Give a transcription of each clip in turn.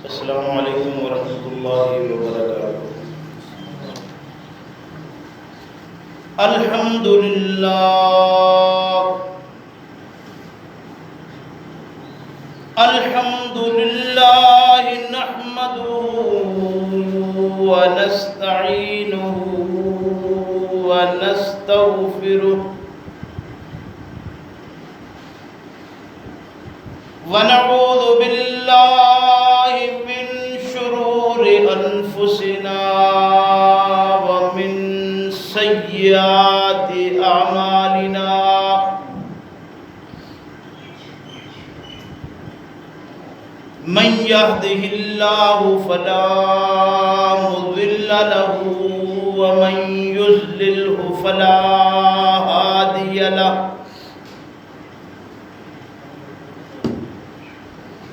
السلام علیکم ورحمۃ اللہ وبرکاتہ۔ الحمد للہ نحمده ونستعینه ونستغفره ونعوذ باللہ من شرور انفسنا ومن سیئات اعمالنا، من يهده الله فلا مضل له ومن يضلله فلا هادي له،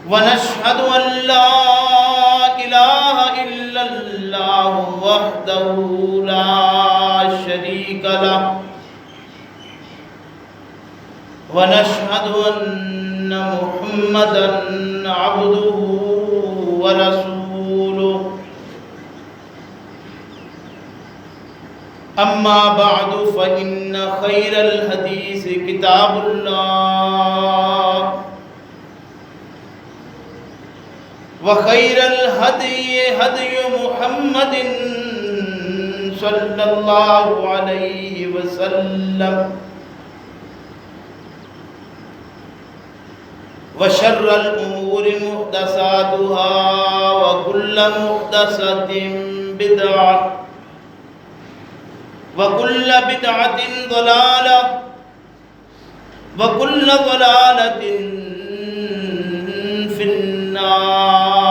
ونشهد أن لا إله إلا الله وحده لا شريك له، ونشهد أن محمدا عبده ورسوله، أما بعد فإن خير الحديث كتاب الله، وخير الهدي هدي محمد صلى الله عليه وسلم، وشر الأمور محدثاتها وكل محدثة بدعة وكل بدعة ضلالة وكل ضلالة في النار،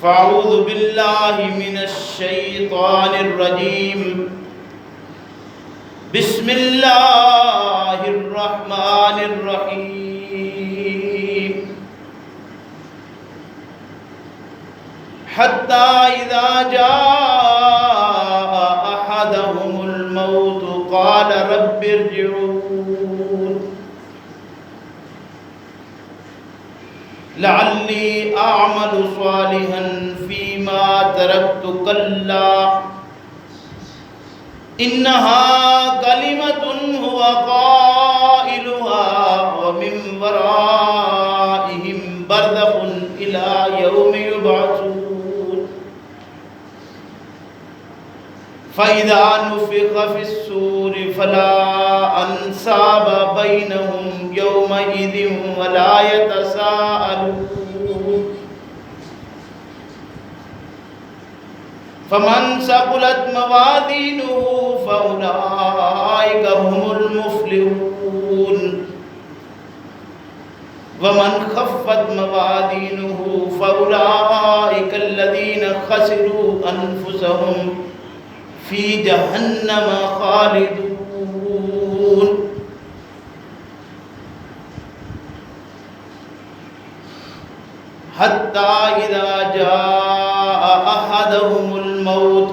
فأعوذ بالله من الشيطان الرجيم، بسم الله الرحمن الرحيم، حتى إذا جاء أحدهم الموت قال رب ارجعون لعلي أعمل صالحا فيما تركت كلا إنها كلمة هو قائلها ومن ورائهم برزخ إلى يوم يبعثون، فإذا نفخ في الصور فلا أنساب بينهم يومئذ ولا يتساءلون، فمن ثقلت موازينه فأولئك هم المفلحون، ومن خفت موازينه فأولئك الذين خسروا أنفسهم في جهنم خالدون، حتى إذا جاء أحدهم الموت،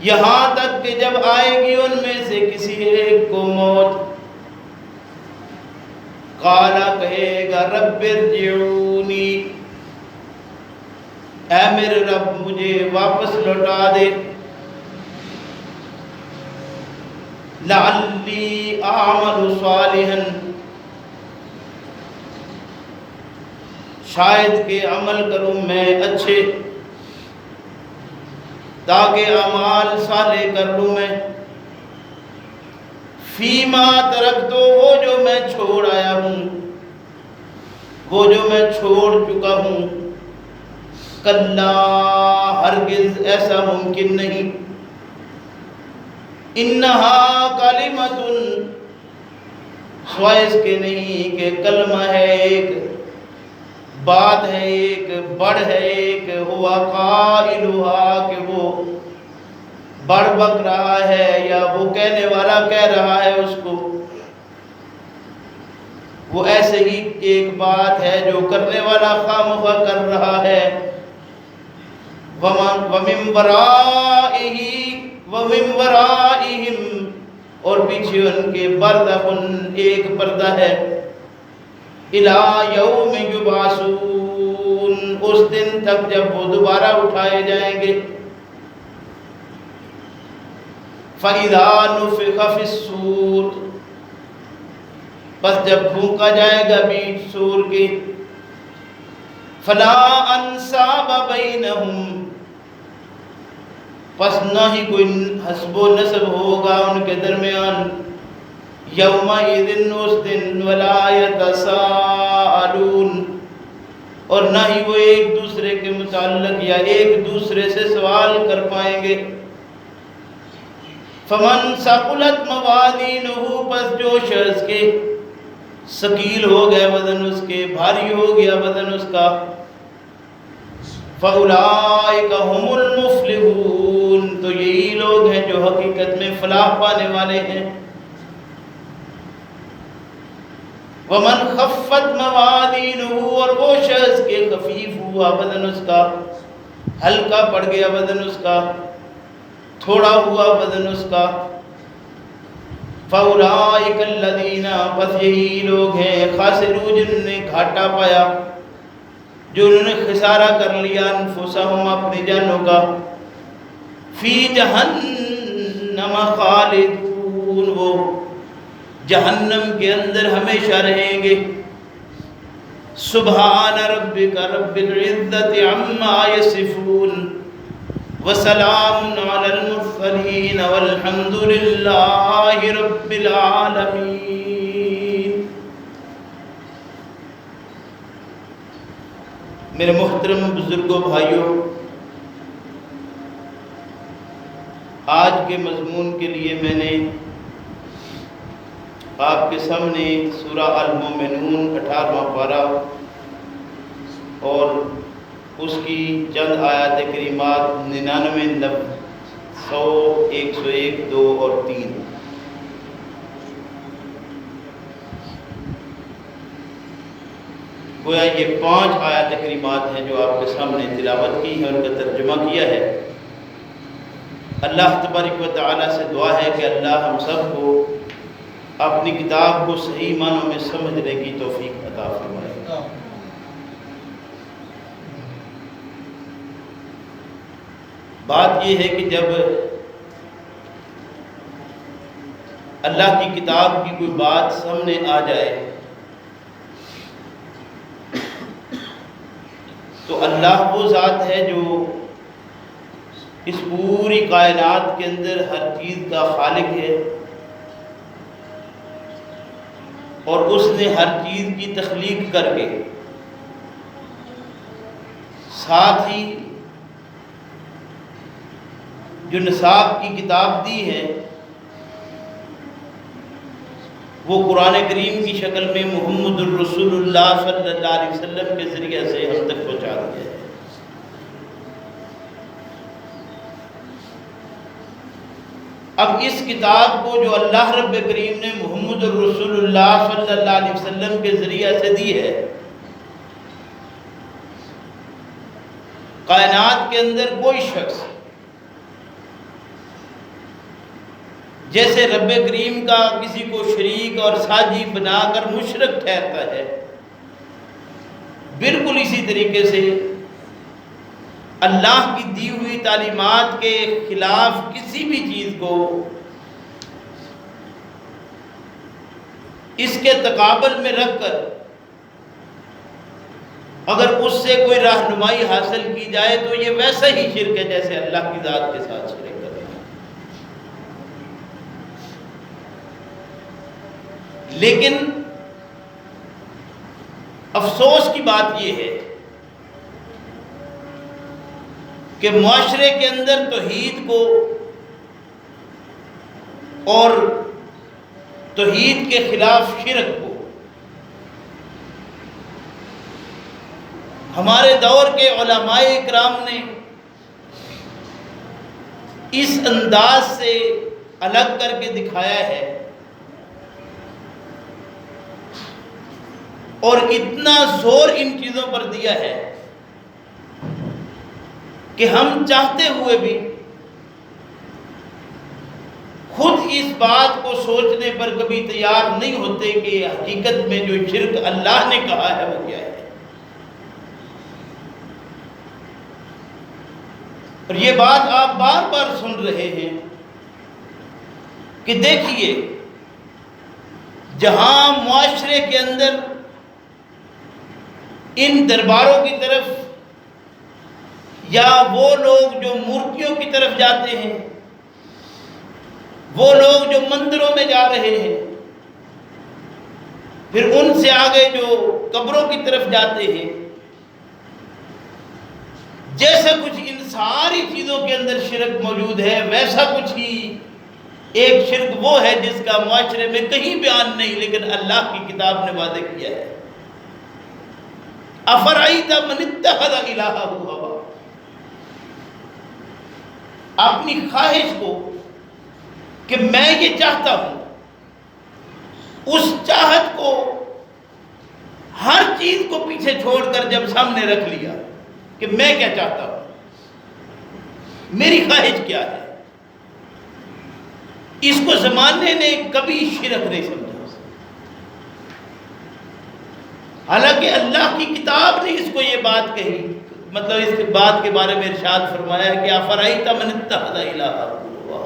یہاں تک کہ جب آئے گی ان میں سے کسی ایک کو موت، قال کہے گا رب ارجعونی، اے میرے رب مجھے واپس لوٹا دے، لعلی اعمل صالحا، شاید کہ عمل کروں میں اچھے، تاکہ اعمال صالح کر لوں میں، فیما ترکتو، وہ جو میں چھوڑ آیا ہوں، وہ جو میں چھوڑ چکا ہوں، کلا ہرگز ایسا ممکن نہیں، انہا کلمۃ، سوائے اس کے نہیں کہ کلمہ ہے، ایک بات ہے، ایک بڑھ ہے، ایک ہوا قائلها، کہ وہ بڑھ بک رہا ہے یا وہ کہنے والا کہہ رہا ہے اس کو، وہ ایسے ہی ایک بات ہے جو کرنے والا خامخواہ کر رہا ہے، وَمِن وَرَائِهِ وَمِن وَرَائِهِمْ اور پیچھے ان کے برزخن ایک پردہ ہے، الی یوم یبعثون، اس دن تک جب وہ دوبارہ اٹھائے جائیں گے۔ فَإِذَا نُفِخَ فِي الصُّورِ، بس جب پھونکا جائے گا بیچ سور کے، فَلَا أَنْسَابَ بَيْنَهُمْ، پس نہ ہی کوئی حسب و نسب ہوگا ان کے درمیان، یومئذ اس دن، وَلَا يَتَسَاءَلُونَ، اور نہ ہی وہ ایک دوسرے کے متعلق یا ایک دوسرے سے سوال کر پائیں گے۔ فَمَنْ ثَقُلَتْ مَوَازِينُهُ، پس جو شخص کے ثقیل ہو گیا وزن اس کے، بھاری ہو گیا وزن اس کا، فَأُولَئِكَ هُمُ الْمُفْلِحُونَ، تو یہی لوگ ہیں جو حقیقت میں فلاح پانے والے ہیں۔ وَمَنْ خَفَّتْ مَوَازِينُهُ، اور وہ شخص کے خفیف ہوا وزن اس کا، ہلکا پڑ گیا وزن اس کا، تھوڑا ہوا وزن اس کا، فَأُولَئِكَ الَّذِينَ، بس یہی لوگ ہیں خاسرون، جنہوں نے گھاٹا پایا، جو انہوں نے خسارہ کر لیا، انفسہم، اپنی جانوں کا، فی جہنم خالدون، وہ جہنم کے اندر ہمیشہ رہیں گے۔ سبحان ربک رب العزت عما یصفون، وسلام علی المرسلین، والحمد للہ رب العالمین۔ میرے محترم بزرگوں، بھائیوں، آج کے مضمون کے لیے میں نے آپ کے سامنے سورہ المومنون 18واں پارہ اور اس کی چند آیات کریمات 99، 100، 101، 2 اور 3، گویا یہ 5 آیات کریمات ہیں جو آپ کے سامنے تلاوت کی ہے، ان کا ترجمہ کیا ہے۔ اللہ تبارک و تعالیٰ سے دعا ہے کہ اللہ ہم سب کو اپنی کتاب کو صحیح معنوں میں سمجھنے کی توفیق عطا فرمائے۔ بات یہ ہے کہ جب اللہ کی کتاب کی کوئی بات سامنے آ جائے تو اللہ وہ ذات ہے جو اس پوری کائنات کے اندر ہر چیز کا خالق ہے، اور اس نے ہر چیز کی تخلیق کر کے ساتھ ہی جو نصاب کی کتاب دی ہے وہ قرآن کریم کی شکل میں محمد الرسول اللہ صلی اللہ علیہ وسلم کے ذریعے سے ہم تک پہنچا دیا ہے۔ اب اس کتاب کو جو اللہ رب کریم نے محمد الرسول اللہ صلی اللہ علیہ وسلم کے ذریعے سے دی ہے، کائنات کے اندر کوئی شخص جیسے رب کریم کا کسی کو شریک اور ساجی بنا کر مشرک ٹھہرتا ہے، بالکل اسی طریقے سے اللہ کی دی ہوئی تعلیمات کے خلاف کسی بھی چیز کو اس کے تقابل میں رکھ کر اگر اس سے کوئی رہنمائی حاصل کی جائے تو یہ ویسا ہی شرک ہے جیسے اللہ کی ذات کے ساتھ شرک کرنا۔ لیکن افسوس کی بات یہ ہے کہ معاشرے کے اندر توحید کو اور توحید کے خلاف شرک کو ہمارے دور کے علماء اکرام نے اس انداز سے الگ کر کے دکھایا ہے اور اتنا زور ان چیزوں پر دیا ہے کہ ہم چاہتے ہوئے بھی خود اس بات کو سوچنے پر کبھی تیار نہیں ہوتے کہ حقیقت میں جو شرک اللہ نے کہا ہے وہ کیا ہے۔ اور یہ بات آپ بار بار سن رہے ہیں کہ دیکھیے، جہاں معاشرے کے اندر ان درباروں کی طرف یا وہ لوگ جو مورتیوں کی طرف جاتے ہیں، وہ لوگ جو مندروں میں جا رہے ہیں، پھر ان سے آگے جو قبروں کی طرف جاتے ہیں، جیسا کچھ ان ساری چیزوں کے اندر شرک موجود ہے، ویسا کچھ ہی ایک شرک وہ ہے جس کا معاشرے میں کہیں بیان نہیں، لیکن اللہ کی کتاب نے وعدہ کیا ہے۔ افرأیت من اتخذ الہہ ہوا، اپنی خواہش کو کہ میں یہ چاہتا ہوں، اس چاہت کو ہر چیز کو پیچھے چھوڑ کر جب سامنے رکھ لیا کہ میں کیا چاہتا ہوں، میری خواہش کیا ہے، اس کو زمانے نے کبھی شرک نہیں سمجھا۔ حالانکہ اللہ کی کتاب نے اس کو یہ بات کہی، مطلب اس کے بات کے بارے میں ارشاد فرمایا کہ افرأیت من اتخذ الہہ ہوا،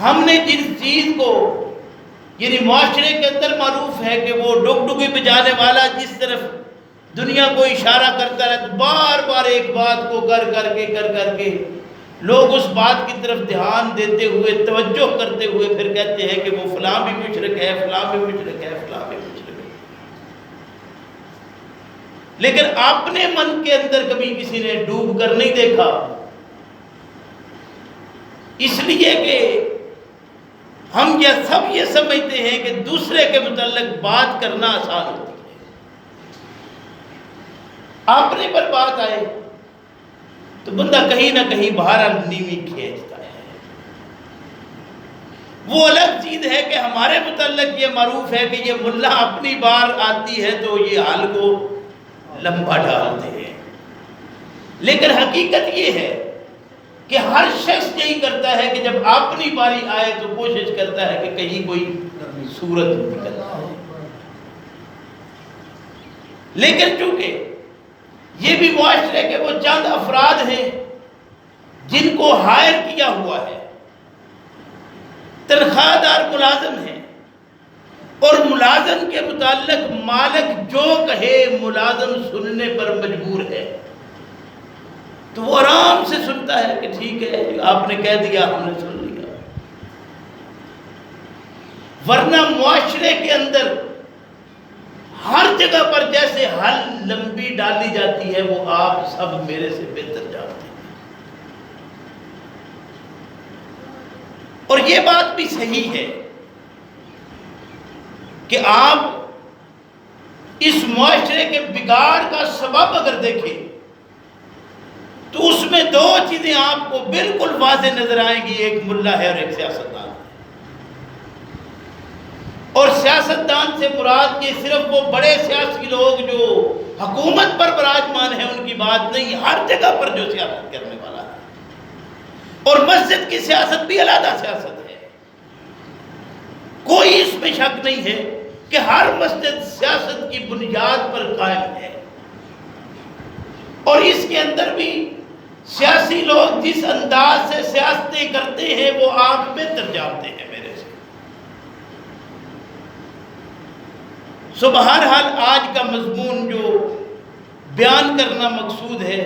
ہم نے جس چیز کو، یعنی معاشرے کے اندر معروف ہے کہ وہ ڈگڈگی بجانے والا جس طرف دنیا کو اشارہ کرتا رہتا، بار بار ایک بات کو کر کے لوگ اس بات کی طرف دھیان دیتے ہوئے، توجہ کرتے ہوئے پھر کہتے ہیں کہ وہ فلاں بھی مشرک ہے، فلاں بھی مشرک ہے، فلاں بھی مشرک ہے۔ لیکن اپنے من کے اندر کبھی کسی نے ڈوب کر نہیں دیکھا، اس لیے کہ ہم یہ سب یہ سمجھتے ہیں کہ دوسرے کے متعلق بات کرنا آسان ہوتی ہے، اپنے پر بات آئے تو بندہ کہیں نہ کہیں بہرحال نیوی کھینچتا ہے۔ وہ الگ چیز ہے کہ ہمارے متعلق یہ معروف ہے کہ یہ ملا اپنی بار آتی ہے تو یہ حال کو لمبا ڈالتے ہیں، لیکن حقیقت یہ ہے کہ ہر شخص یہی کرتا ہے کہ جب اپنی باری آئے تو کوشش کرتا ہے کہ کہیں کوئی صورت نکل آئے۔ لیکن چونکہ یہ بھی معاشرے کے وہ چند افراد ہیں جن کو ہائر کیا ہوا ہے، تنخواہ دار ملازم ہیں، اور ملازم کے متعلق مالک جو کہے ملازم سننے پر مجبور ہے، تو وہ آرام سے سنتا ہے کہ ٹھیک ہے آپ نے کہہ دیا، ہم نے سن لیا۔ ورنہ معاشرے کے اندر ہر جگہ پر جیسے حل لمبی ڈالی جاتی ہے وہ آپ سب میرے سے بہتر جانتے ہیں، اور یہ بات بھی صحیح ہے کہ آپ اس معاشرے کے بگاڑ کا سبب اگر دیکھیں تو اس میں دو چیزیں آپ کو بالکل واضح نظر آئیں گی، ایک ملا ہے اور ایک سیاستدان ہے۔ اور سیاستدان سے مراد یہ صرف وہ بڑے سیاسی لوگ جو حکومت پر براجمان ہیں ان کی بات نہیں، ہر جگہ پر جو سیاست کرنے والا ہے۔ اور مسجد کی سیاست بھی علیحدہ سیاست ہے، کوئی اس میں شک نہیں ہے کہ ہر مسجد سیاست کی بنیاد پر قائم ہے، اور اس کے اندر بھی سیاسی لوگ جس انداز سے سیاستیں کرتے ہیں وہ آپ بہتر جانتے ہیں میرے سے۔ سو بہرحال آج کا مضمون جو بیان کرنا مقصود ہے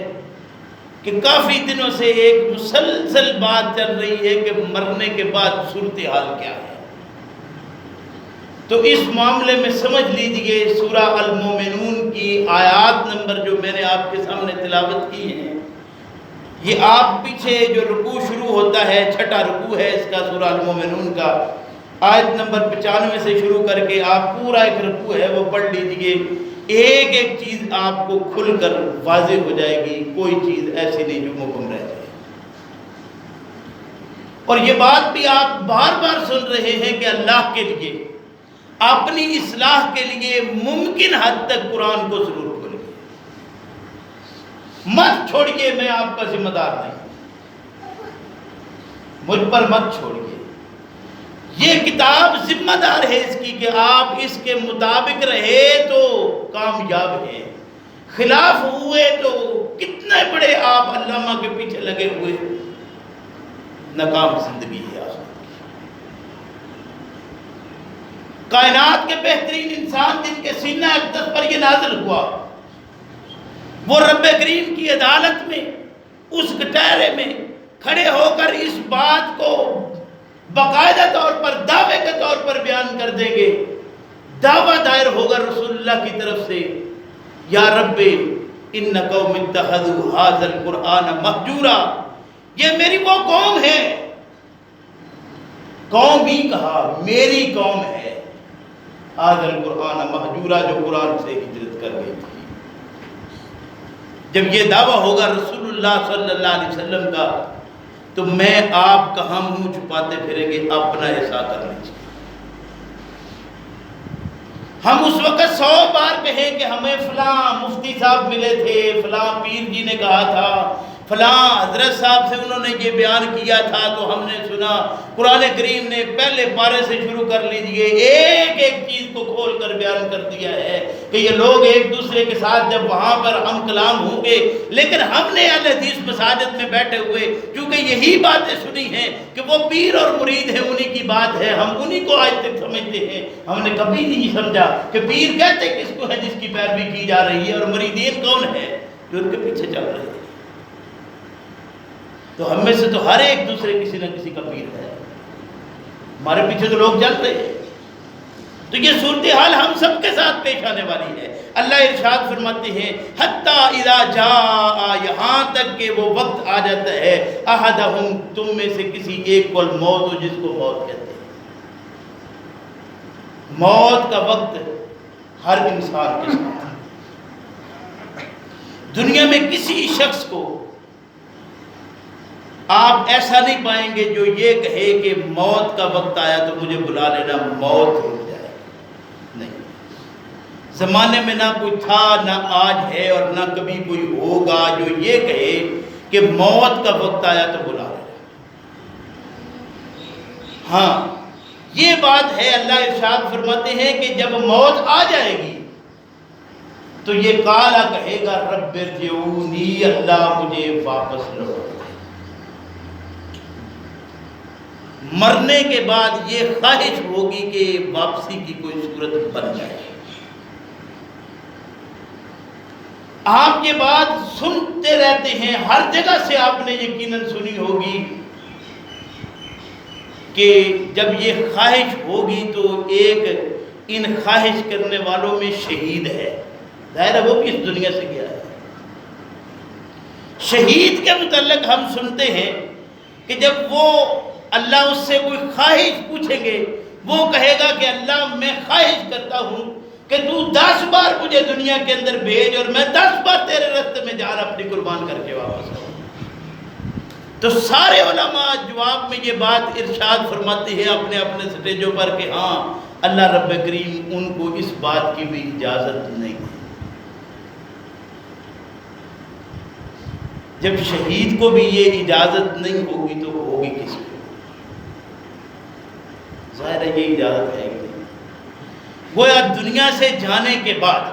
کہ کافی دنوں سے ایک مسلسل بات چل رہی ہے کہ مرنے کے بعد صورتحال کیا ہے، تو اس معاملے میں سمجھ لیجئے سورہ المومنون کی آیات نمبر جو میں نے آپ کے سامنے تلاوت کی ہیں، یہ آپ پیچھے جو رکوع شروع ہوتا ہے، چھٹا رکوع ہے اس کا سورہ المومنون کا، آیت نمبر 95 سے شروع کر کے آپ پورا ایک رکوع ہے وہ پڑھ لیجئے، ایک ایک چیز آپ کو کھل کر واضح ہو جائے گی، کوئی چیز ایسی نہیں جو مبہم رہ جائے۔ اور یہ بات بھی آپ بار بار سن رہے ہیں کہ اللہ کے لیے، اپنی اصلاح کے لیے ممکن حد تک قرآن کو ضرور کھولیے، مت چھوڑیے، میں آپ کا ذمہ دار نہیں، مجھ پر مت چھوڑیے. یہ کتاب ذمہ دار ہے اس کی کہ آپ اس کے مطابق رہے تو کامیاب ہیں، خلاف ہوئے تو کتنے بڑے آپ علامہ کے پیچھے لگے ہوئے، ناکام زندگی ہے. کائنات کے بہترین انسان جن کے سینہ اقدس پر یہ نازل ہوا، وہ رب کریم کی عدالت میں اس کٹہرے میں کھڑے ہو کر اس بات کو باقاعدہ طور پر دعوے کے طور پر بیان کر دیں گے. دعویٰ دائر ہوگا رسول اللہ کی طرف سے، یا رب ان قوم اتخذوا ھذا القرآن مہجورا، یہ میری وہ قوم ہے. قوم ہی کہا، میری قوم ہے. ھذا القرآن مہجورا، جو قرآن سے ہجرت کر گئی تھی. جب یہ دعویٰ ہوگا رسول اللہ صلی اللہ علیہ وسلم کا، تو میں آپ کہاں منہ چھپاتے پھریں گے؟ اپنا احساس کر لیجیے. ہم اس وقت 100 بار کہیں کہ ہمیں فلاں مفتی صاحب ملے تھے، فلاں پیر جی نے کہا تھا، فلاں حضرت صاحب سے انہوں نے یہ بیان کیا تھا تو ہم نے سنا. قرآن کریم نے پہلے پارے سے شروع کر لیجئے، ایک ایک چیز کو کھول کر بیان کر دیا ہے کہ یہ لوگ ایک دوسرے کے ساتھ جب وہاں پر ہم کلام ہوں گے، لیکن ہم نے اہل حدیث مساجد میں بیٹھے ہوئے کیونکہ یہی باتیں سنی ہیں کہ وہ پیر اور مرید ہیں، انہی کی بات ہے، ہم انہی کو آج تک سمجھتے ہیں. ہم نے کبھی نہیں سمجھا کہ پیر کہتے کس کو ہے جس کی پیروی کی جا رہی ہے، اور مریدین کون ہے جو ان کے پیچھے چل رہے ہیں. تو ہم میں سے تو ہر ایک دوسرے کسی نہ کسی کا پیر ہے، ہمارے پیچھے تو لوگ چل رہے ہیں. تو یہ صورتحال ہم سب کے ساتھ پیش آنے والی ہے. اللہ ارشاد فرماتے ہیں حتیٰ اذا جاء، یہاں تک کہ وہ وقت آ جاتا ہے، احدہم، تم میں سے کسی ایک کو الموت، ہو جس کو موت کہتے ہیں. موت کا وقت ہر انسان کے ساتھ. دنیا میں کسی شخص کو آپ ایسا نہیں پائیں گے جو یہ کہے کہ موت کا وقت آیا تو مجھے بلا لینا، موت رک جائے. نہیں، زمانے میں نہ کوئی تھا، نہ آج ہے، اور نہ کبھی کوئی ہوگا جو یہ کہے کہ موت کا وقت آیا تو بلا لینا. ہاں یہ بات ہے، اللہ ارشاد فرماتے ہیں کہ جب موت آ جائے گی تو یہ کالا کہے گا رب ارجعونی، اللہ مجھے واپس لوٹا. مرنے کے بعد یہ خواہش ہوگی کہ واپسی کی کوئی صورت بن جائے. آپ یہ بات سنتے رہتے ہیں، ہر جگہ سے آپ نے یقیناً سنی ہوگی کہ جب یہ خواہش ہوگی تو ایک ان خواہش کرنے والوں میں شہید ہے. ظاہر ہے وہ بھی اس دنیا سے گیا ہے. شہید کے متعلق ہم سنتے ہیں کہ جب وہ اللہ اس سے کوئی خواہش پوچھیں گے، وہ کہے گا کہ اللہ میں خواہش کرتا ہوں کہ تو 10 بار مجھے دنیا کے اندر بھیج اور میں 10 بار تیرے راستے میں جان اپنی قربان کر کے واپس آؤں. تو سارے علماء جواب میں یہ بات ارشاد فرماتے ہیں اپنے اپنے سٹیجوں پر کہ ہاں اللہ رب کریم ان کو اس بات کی بھی اجازت نہیں ہے. جب شہید کو بھی یہ اجازت نہیں ہوگی تو ہوگی کس کو؟ ظاہر ہے یہ اجازت ہے کہ نہیں. گویا دنیا سے جانے کے بعد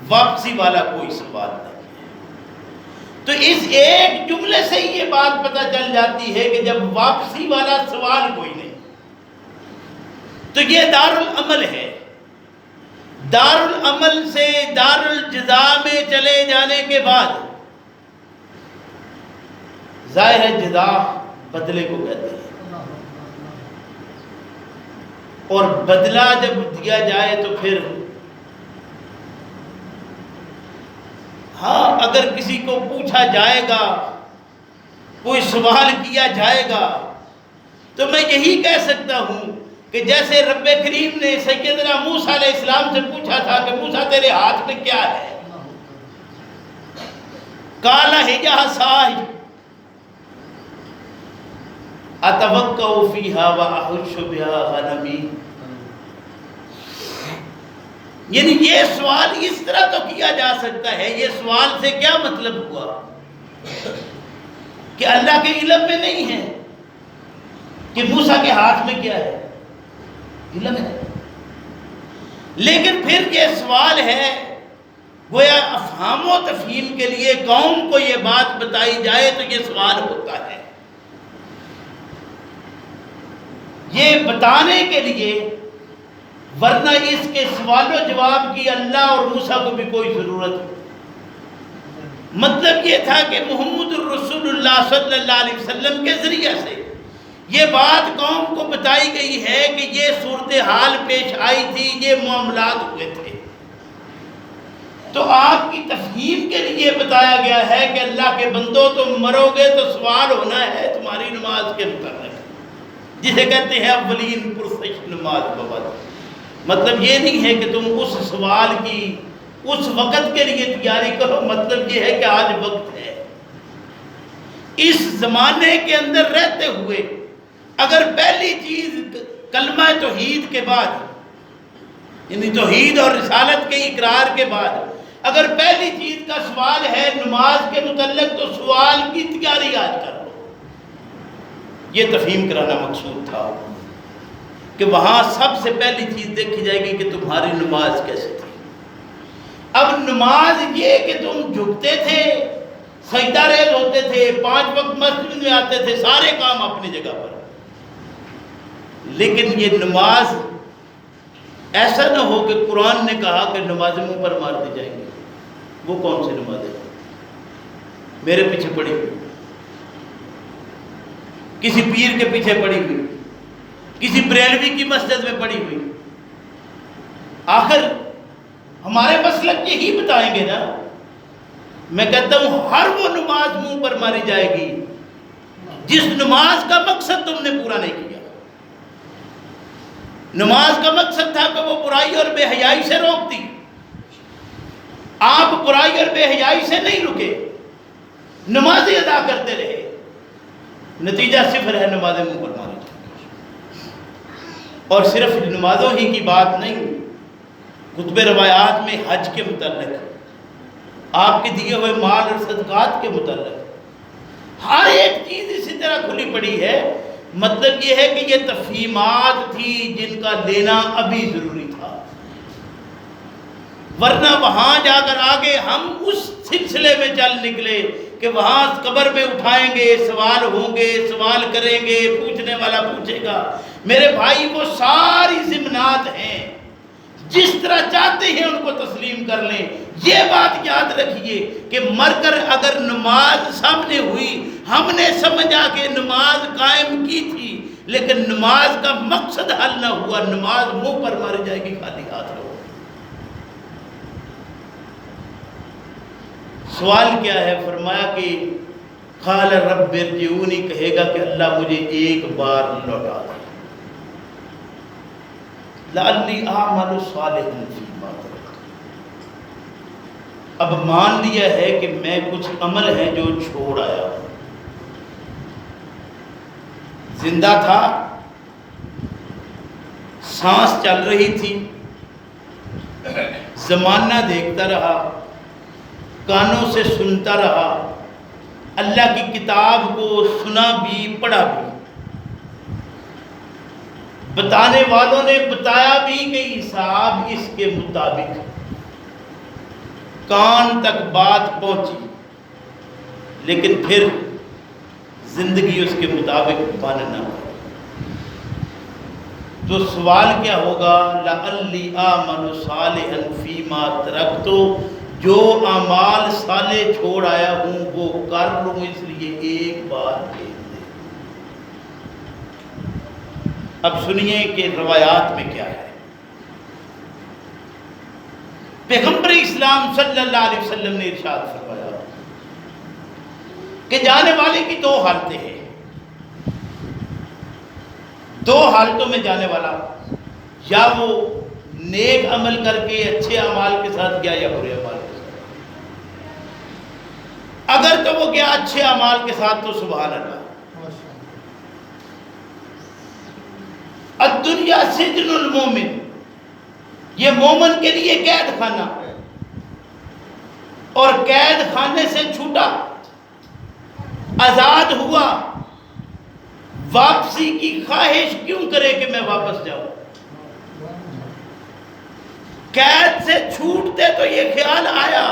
واپسی والا کوئی سوال نہیں ہے. تو اس ایک جملے سے یہ بات پتہ چل جاتی ہے کہ جب واپسی والا سوال کوئی نہیں تو یہ دار العمل ہے. دار العمل سے دار الجزاء میں چلے جانے کے بعد ظاہر ہے جزا بدلے کو کہتے ہیں، اور بدلہ جب دیا جائے تو پھر ہاں اگر کسی کو پوچھا جائے گا، کوئی سوال کیا جائے گا تو میں یہی کہہ سکتا ہوں کہ جیسے رب کریم نے سیدنا موسیٰ علیہ السلام سے پوچھا تھا کہ موسیٰ تیرے ہاتھ میں کیا ہے؟ قال ہی عصای اتوکأ فیہا واحش بہا غنمی. یعنی یہ سوال اس طرح تو کیا جا سکتا ہے. یہ سوال سے کیا مطلب ہوا کہ اللہ کے علم میں نہیں ہے. کہ موسیٰ کے ہاتھ میں کیا ہے؟ علم ہے. لیکن پھر یہ سوال ہے، گویا افہام و تفہیم کے لیے قوم کو یہ بات بتائی جائے تو یہ سوال ہوتا ہے. یہ بتانے کے لیے، ورنہ اس کے سوال و جواب کی اللہ اور موسیٰ کو بھی کوئی ضرورت نہیں. مطلب یہ تھا کہ محمد الرسول اللہ صلی اللہ علیہ وسلم کے ذریعے سے یہ بات قوم کو بتائی گئی ہے کہ یہ صورتحال پیش آئی تھی، یہ معاملات ہوئے تھے. تو آپ کی تفہیم کے لیے بتایا گیا ہے کہ اللہ کے بندو تم مرو گے تو سوال ہونا ہے تمہاری نماز کے متعلق، جسے کہتے ہیں اولین پرسش نماز بابت. مطلب یہ نہیں ہے کہ تم اس سوال کی اس وقت کے لیے تیاری کرو، مطلب یہ ہے کہ آج وقت ہے. اس زمانے کے اندر رہتے ہوئے اگر پہلی چیز کلمہ توحید کے بعد، یعنی توحید اور رسالت کے اقرار کے بعد اگر پہلی چیز کا سوال ہے نماز کے متعلق، تو سوال کی تیاری آج کر لو. یہ تفہیم کرانا مقصود تھا کہ وہاں سب سے پہلی چیز دیکھی جائے گی کہ تمہاری نماز کیسے تھی. اب نماز یہ کہ تم جھکتے تھے، سجدہ ریز ہوتے تھے، 5 وقت مسجد میں آتے تھے، سارے کام اپنی جگہ پر، لیکن یہ نماز ایسا نہ ہو کہ قرآن نے کہا کہ نمازیں منہ پر مار دی جائیں گی. وہ کون سی نمازیں میرے پیچھے پڑی ہوئی، کسی پیر کے پیچھے پڑی ہوئی، کسی بریلوی کی مسجد میں پڑی ہوئی؟ آخر ہمارے مسلک یہی بتائیں گے نا. میں کہتا ہوں ہر وہ نماز منہ پر ماری جائے گی جس نماز کا مقصد تم نے پورا نہیں کیا. نماز کا مقصد تھا کہ وہ برائی اور بے حیائی سے روکتی. آپ برائی اور بے حیائی سے نہیں رکے، نمازیں ادا کرتے رہے، نتیجہ صفر ہے، نمازیں منہ پر ماری جائیں. اور صرف نمازوں ہی کی بات نہیں، کتب روایات میں حج کے متعلق، آپ کے دیے ہوئے مال اور صدقات کے متعلق ہر ایک چیز اسی طرح کھلی پڑی ہے. مطلب یہ ہے کہ یہ تفہیمات تھی جن کا لینا ابھی ضروری تھا، ورنہ وہاں جا کر آگے ہم اس سلسلے میں چل نکلے کہ وہاں قبر میں اٹھائیں گے، سوال ہوں گے، سوال کریں گے، پوچھنے والا پوچھے گا. میرے بھائی وہ ساری ضمنات ہیں، جس طرح چاہتے ہیں ان کو تسلیم کر لیں. یہ بات یاد رکھیے کہ مر کر اگر نماز سامنے ہوئی، ہم نے سمجھا کہ نماز قائم کی تھی، لیکن نماز کا مقصد حل نہ ہوا، نماز منہ پر ماری جائے گی، خالی ہاتھ رہو. سوال کیا ہے؟ فرمایا کہ قال رب ارجعونی، کہے گا کہ اللہ مجھے ایک بار لوٹا دے، لعلی اعمل صالحا فیما ترکت. اب مان لیا ہے کہ میں کچھ عمل ہیں جو چھوڑ آیا ہوں. زندہ تھا، سانس چل رہی تھی، زمانہ دیکھتا رہا، کانوں سے سنتا رہا، اللہ کی کتاب کو سنا بھی پڑھا بھی، بتانے والوں نے بتایا بھی کہ حساب اس کے مطابق، کان تک بات پہنچی، لیکن پھر زندگی اس کے مطابق بننا ہو. تو سوال کیا ہوگا؟ لعلی اعمل صالحا فیما ترکت، جو اعمال صالح چھوڑ آیا ہوں وہ کر لوں، اس لیے ایک بار بھیج دے. اب سنیے کہ روایات میں کیا ہے. پیغمبر اسلام صلی اللہ علیہ وسلم نے ارشاد فرمایا کہ جانے والے کی 2 حالتیں ہیں. 2 حالتوں میں جانے والا، یا وہ نیک عمل کر کے اچھے اعمال کے ساتھ گیا یا برے اعمال کے ساتھ. اگر تو وہ گیا اچھے اعمال کے ساتھ تو سبحان اللہ. الدنیا سجن المومن، یہ مومن کے لیے قید خانہ، اور قید خانے سے چھوٹا، آزاد ہوا، واپسی کی خواہش کیوں کرے کہ میں واپس جاؤں؟ قید سے چھوٹتے تو یہ خیال آیا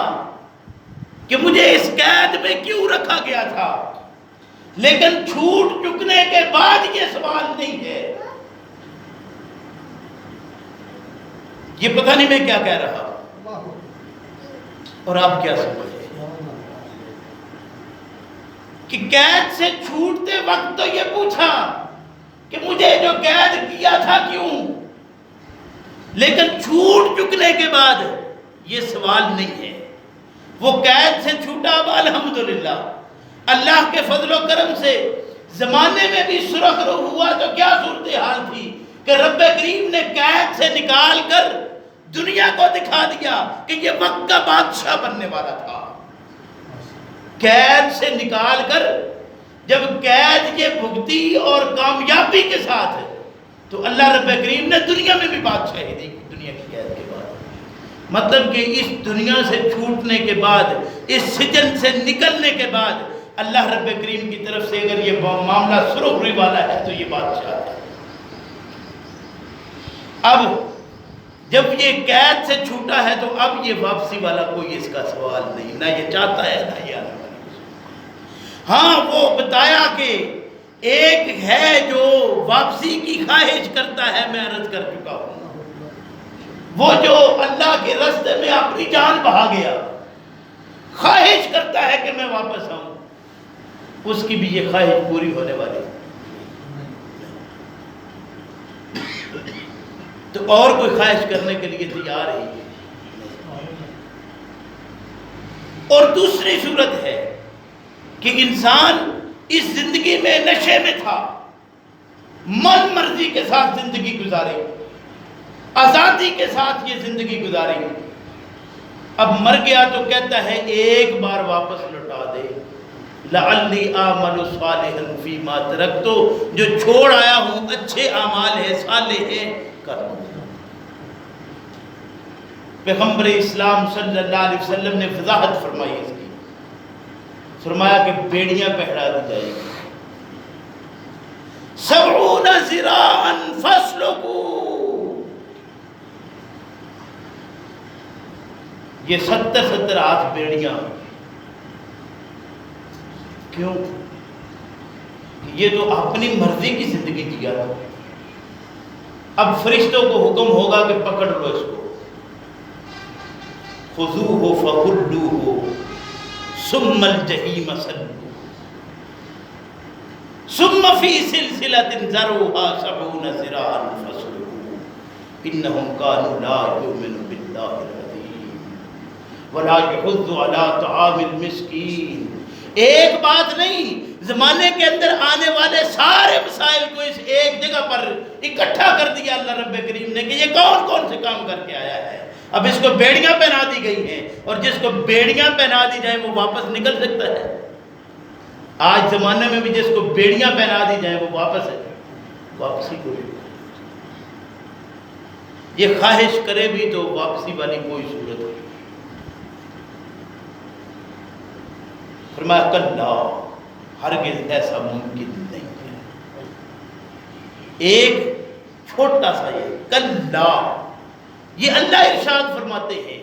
کہ مجھے اس قید میں کیوں رکھا گیا تھا، لیکن چھوٹ چکنے کے بعد یہ سوال نہیں ہے۔ یہ پتہ نہیں میں کیا کہہ رہا اور آپ کیا سمجھے کہ قید سے چھوٹتے وقت تو یہ پوچھا کہ مجھے جو قید کیا تھا کیوں، لیکن چھوٹ چکنے کے بعد یہ سوال نہیں ہے۔ وہ قید سے چھوٹا، اب الحمدللہ اللہ کے فضل و کرم سے زمانے میں بھی سرخ رو ہوا تو کیا صورتحال تھی کہ رب کریم نے قید سے نکال کر دنیا کو دکھا دیا کہ یہ وقت کا بادشاہ بننے والا تھا۔ قید سے نکال کر جب قید یہ بھگتی اور کامیابی کے ساتھ تو اللہ رب کریم نے دنیا میں بھی بادشاہی دی دنیا کی قید کے بعد۔ مطلب کہ اس دنیا سے چھوٹنے کے بعد، اس سجن سے نکلنے کے بعد اللہ رب کریم کی طرف سے اگر یہ معاملہ سرخری والا ہے تو یہ بادشاہ ہے۔ اب جب یہ قید سے چھوٹا ہے تو اب یہ واپسی والا کوئی اس کا سوال نہیں، نہ یہ چاہتا ہے نہ یہ آنا۔ ہاں وہ بتایا کہ ایک ہے جو واپسی کی خواہش کرتا ہے، میں عرض کر چکا ہوں، وہ جو اللہ کے راستے میں اپنی جان بہا گیا، خواہش کرتا ہے کہ میں واپس آؤں، اس کی بھی یہ خواہش پوری ہونے والی ہے۔ تو اور کوئی خواہش کرنے کے لیے تیار ہی ہے۔ اور دوسری صورت ہے کہ انسان اس زندگی میں نشے میں تھا، من مرضی کے ساتھ زندگی گزاری، آزادی کے ساتھ یہ زندگی گزاری، اب مر گیا تو کہتا ہے ایک بار واپس لوٹا دے، لعلی اعمل صالحا فیما ترکت، جو چھوڑ آیا ہوں اچھے اعمال ہے، صالح ہے، کر دوں۔ پیغمبر اسلام صلی اللہ علیہ وسلم نے وضاحت فرمائی اس کی، فرمایا کہ بیڑیاں پہرا دی جائے گی، 70 ذراعا فاسلکوا، یہ 70 ہاتھ بیڑیاں، کیوں؟ یہ تو اپنی مرضی کی زندگی جیا تھا، اب فرشتوں کو حکم ہوگا کہ پکڑ لو اس کو، خذوہ فغلوہ ثم الجحیم صلوہ ثم فی سلسلۃ ذرعها 70 ذراعا فاسلکوہ انہم کانوا لا یؤمنون باللہ العظیم ولا یحض علی طعام المسکین۔ ایک بات نہیں، زمانے کے اندر آنے والے سارے مسائل کو اس ایک جگہ پر اکٹھا کر دیا اللہ رب کریم نے کہ یہ کون کون سے کام کر کے آیا ہے۔ اب اس کو بیڑیاں پہنا دی گئی ہیں، اور جس کو بیڑیاں پہنا دی جائیں وہ واپس نکل سکتا ہے؟ آج زمانے میں بھی جس کو بیڑیاں پہنا دی جائیں وہ واپس ہے، واپسی کو یہ خواہش کرے بھی تو واپسی والی کوئی صورت نہیں۔ فرمایا کلا، ہرگز ایسا ممکن نہیں ہے۔ ایک چھوٹا سا یہ کلا، یہ اللہ ارشاد فرماتے ہیں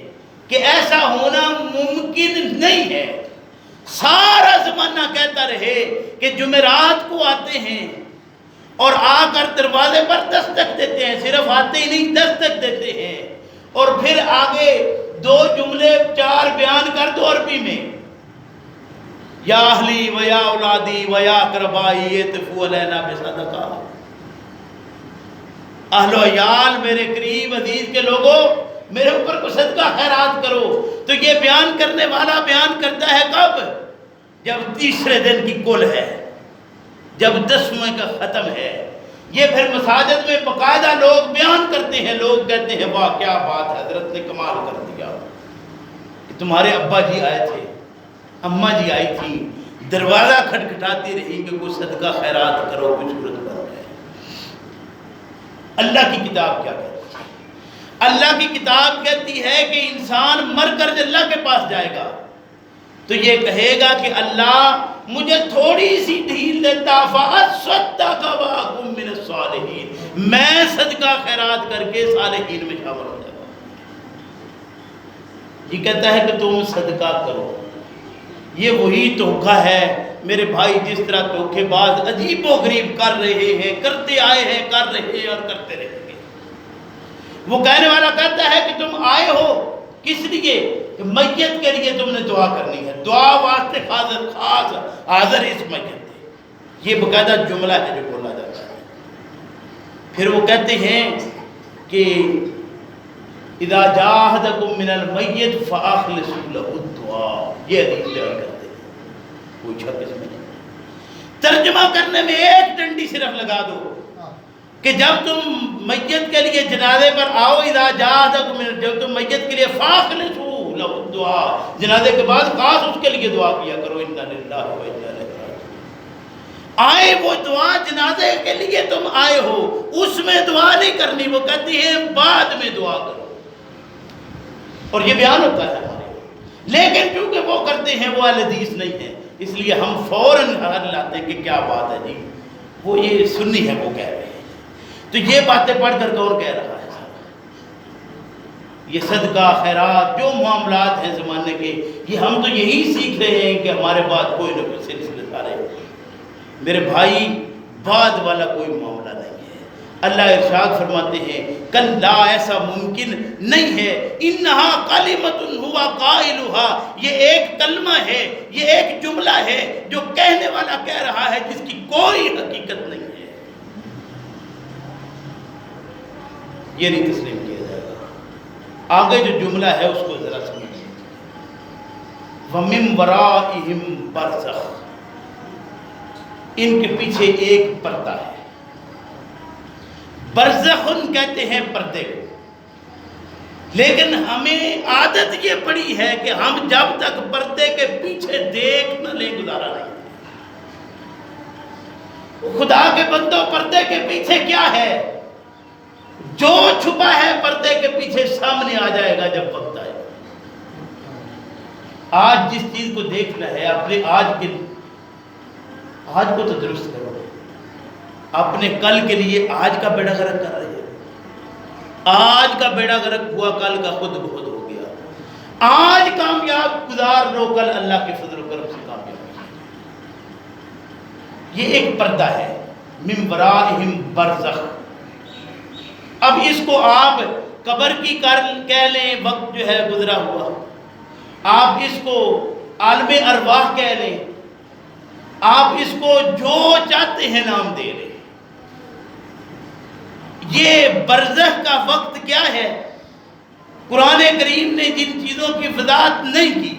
کہ ایسا ہونا ممکن نہیں ہے۔ سارا زمانہ کہتا رہے کہ جمعرات کو آتے ہیں اور آ کر دروازے پر دستک دیتے ہیں، صرف آتے ہی نہیں دستک دیتے ہیں، اور پھر آگے 2 جملے 4 بیان کر دو عربی میں، یا اہلی و یا اولادی و یا اقربائی اتفوا علینا بصدقہ، اہل و عیال میرے قریب عزیز کے لوگوں میرے اوپر کو صدقہ خیرات کرو۔ تو یہ بیان کرنے والا بیان کرتا ہے کب؟ جب تیسرے دن کی کل ہے، جب 10ویں کا ختم ہے۔ یہ پھر مساجد میں باقاعدہ لوگ بیان کرتے ہیں، لوگ کہتے ہیں واہ کیا بات ہے، حضرت نے کمال کر دیا کہ تمہارے ابا جی آئے تھے، اماں جی آئی تھی، دروازہ کھٹکھٹاتی رہی کہ کوئی صدقہ خیرات کرو، کچھ صورت بن جائے۔ اللہ کی کتاب کیا کہتی ہے؟ اللہ کی کتاب کہتی ہے کہ انسان مر کر اللہ کے پاس جائے گا تو یہ کہے گا کہ اللہ مجھے تھوڑی سی ڈھیل دیتا فَأَصَّدَّقَ وَأَكُن مِّنَ الصَّالِحِينَ، میں صدقہ خیرات کر کے صالحین میں شامل ہو جاؤں۔ یہ کہتا ہے کہ تم صدقہ کرو۔ یہ وہی دھوکہ ہے میرے بھائی، جس طرح دھوکے باز عجیب و غریب کر رہے ہیں، کرتے آئے ہیں، کر رہے ہیں اور کرتے رہیں گے۔ وہ کہنے والا کہتا ہے کہ تم آئے ہو کس لیے؟ کہ میت کے لیے تم نے دعا کرنی ہے، دعا واسطے خاص حاضر اس میت ہے۔ یہ باقاعدہ جملہ ہے جو بولا جاتا ہے۔ پھر وہ کہتے ہیں کہ اذا جاہدکم من المیت فاخلصوا له الدعاء، یہ حدیث بیان کرتے ہیں۔ پوچھا کس میں؟ ترجمہ کرنے میں ایک ڈنڈی صرف لگا دو کہ جب تم میت کے لیے جنازے پر آؤ، اذا جاہدکم، جب تم میت کے لیے فاخلصوا له الدعاء، جنازے کے بعد خاص اس کے لیے دعا کیا کرو، انا للہ و انا الیہ راجعون۔ آئے وہ دعا جنازے کے لیے تم آئے ہو، اس میں دعا نہیں کرنی، وہ کہتی ہے بعد میں دعا کرو، اور یہ بیان ہوتا ہے ہمارے۔ لیکن کیونکہ وہ کرتے ہیں وہ اہل حدیث نہیں ہے، اس لیے ہم فوراً حل لاتے ہیں کہ کیا بات ہے جی، وہ یہ سنی ہے وہ کہہ رہے ہیں۔ تو یہ باتیں پڑھ کر کون کہہ رہا ہے؟ یہ صدقہ خیرات جو معاملات ہیں زمانے کے، یہ ہم تو یہی سیکھ رہے ہیں کہ ہمارے بعد کوئی نہ کوئی سلسلے دار ہے۔ میرے بھائی، بعد والا کوئی معاملہ نہیں ہے۔ اللہ ارشاد فرماتے ہیں کلا، ایسا ممکن نہیں ہے، انہا کلمۃ ہوا قائلھا، یہ ایک کلمہ ہے، یہ ایک جملہ ہے جو کہنے والا کہہ رہا ہے جس کی کوئی حقیقت نہیں ہے۔ یہ نہیں تسلیم کیا جائے گا۔ آگے جو جملہ ہے اس کو ذرا سمجھیں۔ وَمِن وَرَائِهِمْ بَرْزَخٌ، ان کے پیچھے ایک پردہ ہے۔ برزخن کہتے ہیں پردے کو، لیکن ہمیں عادت یہ پڑی ہے کہ ہم جب تک پردے کے پیچھے دیکھ نہ لیں گزارا نہیں۔ خدا کے بندوں، پردے کے پیچھے کیا ہے؟ جو چھپا ہے پردے کے پیچھے سامنے آ جائے گا جب وقت آئے گا۔ آج جس چیز کو دیکھنا ہے، اپنے آج کو تو درست کرو، اپنے کل کے لیے آج کا بیڑا غرق کر رہے ہیں۔ آج کا بیڑا غرق ہوا، کل کا خود بخود ہو گیا۔ آج کامیاب گزار لو، کل اللہ کے فضل و کرم سے کامیاب ہو۔ یہ ایک پردہ ہے، من ورائہم برزخ۔ اب اس کو آپ قبر کی کہہ لیں، وقت جو ہے گزرا ہوا، آپ اس کو عالم ارواح کہہ لیں، آپ اس کو جو چاہتے ہیں نام دے لیں۔ یہ برزخ کا وقت کیا ہے؟ قرآن کریم نے جن چیزوں کی وضاحت نہیں کی،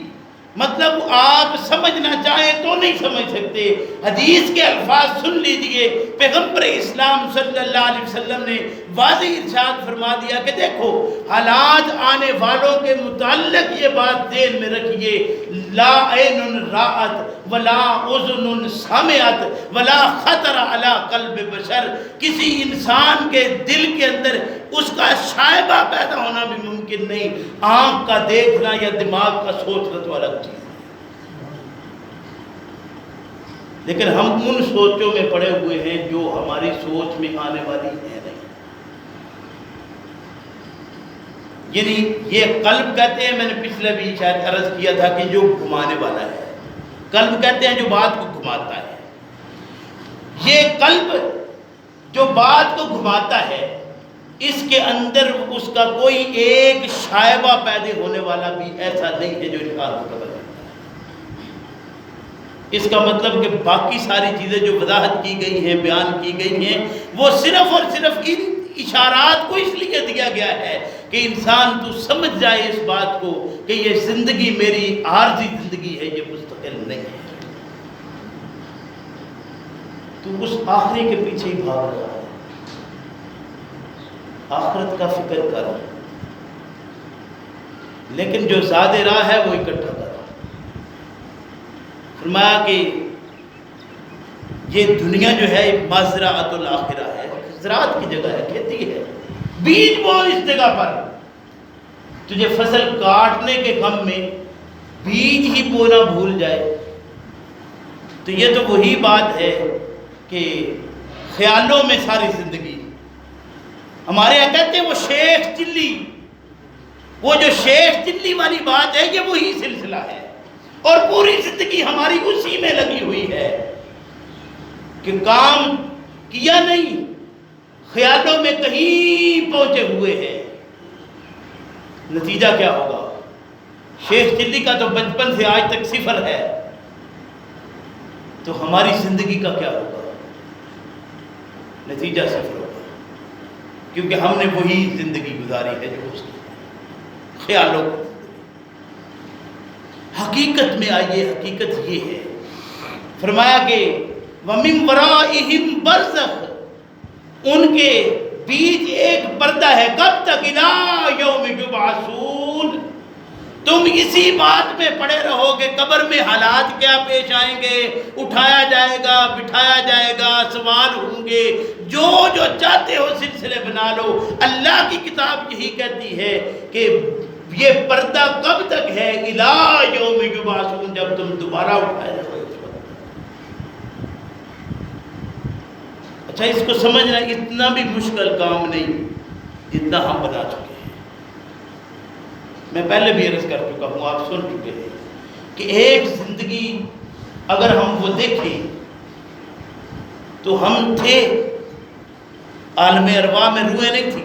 مطلب آپ سمجھنا چاہیں تو نہیں سمجھ سکتے۔ حدیث کے الفاظ سن لیجئے، پیغمبر اسلام صلی اللہ علیہ وسلم نے واضح ارشاد فرما دیا کہ دیکھو، حالات آنے والوں کے متعلق یہ بات ذہن میں رکھیے، لا عین رأت ولا اذن سمعت ولا خطر علی قلب بشر، کسی انسان کے دل کے اندر اس کا شائبہ پیدا ہونا بھی ممکن نہیں۔ آنکھ کا دیکھنا یا دماغ کا سوچنا تو الگ چیز ہے، لیکن ہم ان سوچوں میں پڑے ہوئے ہیں جو ہماری سوچ میں آنے والی ہے نہیں۔ یعنی یہ قلب کہتے ہیں، میں نے پچھلے بھی شاید عرض کیا تھا کہ جو گھمانے والا ہے، قلب کہتے ہیں جو بات کو گھماتا ہے۔ یہ قلب جو بات کو گھماتا ہے، اس کے اندر اس کا کوئی ایک شائبہ پیدا ہونے والا بھی ایسا نہیں ہے جو انکار کو قبول کرتا ہے۔ اس کا مطلب کہ باقی ساری چیزیں جو وضاحت کی گئی ہیں، بیان کی گئی ہیں، وہ صرف اور صرف ان اشارات کو اس لیے دیا گیا ہے کہ انسان تو سمجھ جائے اس بات کو کہ یہ زندگی میری عارضی زندگی ہے، یہ مستقل نہیں ہے۔ تو اس آخری کے پیچھے ہی بھاگ رہا ہے، آخرت کا فکر کر، لیکن جو زیادہ راہ ہے وہ اکٹھا کر۔ فرمایا کہ یہ دنیا جو ہے مزرعۃ الآخرہ ہے، زراعت کی جگہ ہے، کھیتی ہے، بیج بو اس جگہ پر۔ تجھے فصل کاٹنے کے غم میں بیج ہی بونا بھول جائے تو یہ تو وہی بات ہے کہ خیالوں میں ساری زندگی. ہمارے یہاں کہتے ہیں وہ شیخ چلی، وہ جو شیخ چلی والی بات ہے یہ وہی سلسلہ ہے، اور پوری زندگی ہماری اسی میں لگی ہوئی ہے کہ کام کیا نہیں، خیالوں میں کہیں پہنچے ہوئے ہیں. نتیجہ کیا ہوگا؟ شیخ چلی کا تو بچپن سے آج تک صفر ہے، تو ہماری زندگی کا کیا ہوگا؟ نتیجہ صفر ہوگا، کیونکہ ہم نے وہی زندگی گزاری ہے جو اس کی خیالوں کو. حقیقت میں آئیے، حقیقت یہ ہے، فرمایا کہ وَمِن وَرَائِهِمْ بَرْزَخٌ، ان کے بیچ ایک پردہ ہے. کب تک؟ اِلَىٰ يَوْمِ يُبْعَثُونَ. تم اسی بات میں پڑے رہو گے قبر میں حالات کیا پیش آئیں گے، اٹھایا جائے گا، بٹھایا جائے گا، سوال ہوں گے. جو جو چاہتے ہو سلسلے بنا لو. اللہ کی کتاب یہی کہتی ہے کہ یہ پردہ کب تک ہے؟ اِلَىٰ يَوْمِ يُبْعَثُونَ، جب تم دوبارہ اٹھائے جاؤ. اچھا، اس کو سمجھنا اتنا بھی مشکل کام نہیں جتنا ہم بنا چکے ہیں. میں پہلے بھی عرض کر چکا ہوں، آپ سن چکے ہیں کہ ایک زندگی اگر ہم وہ دیکھیں تو ہم تھے عالم ارواح میں، روحیں نہیں تھی،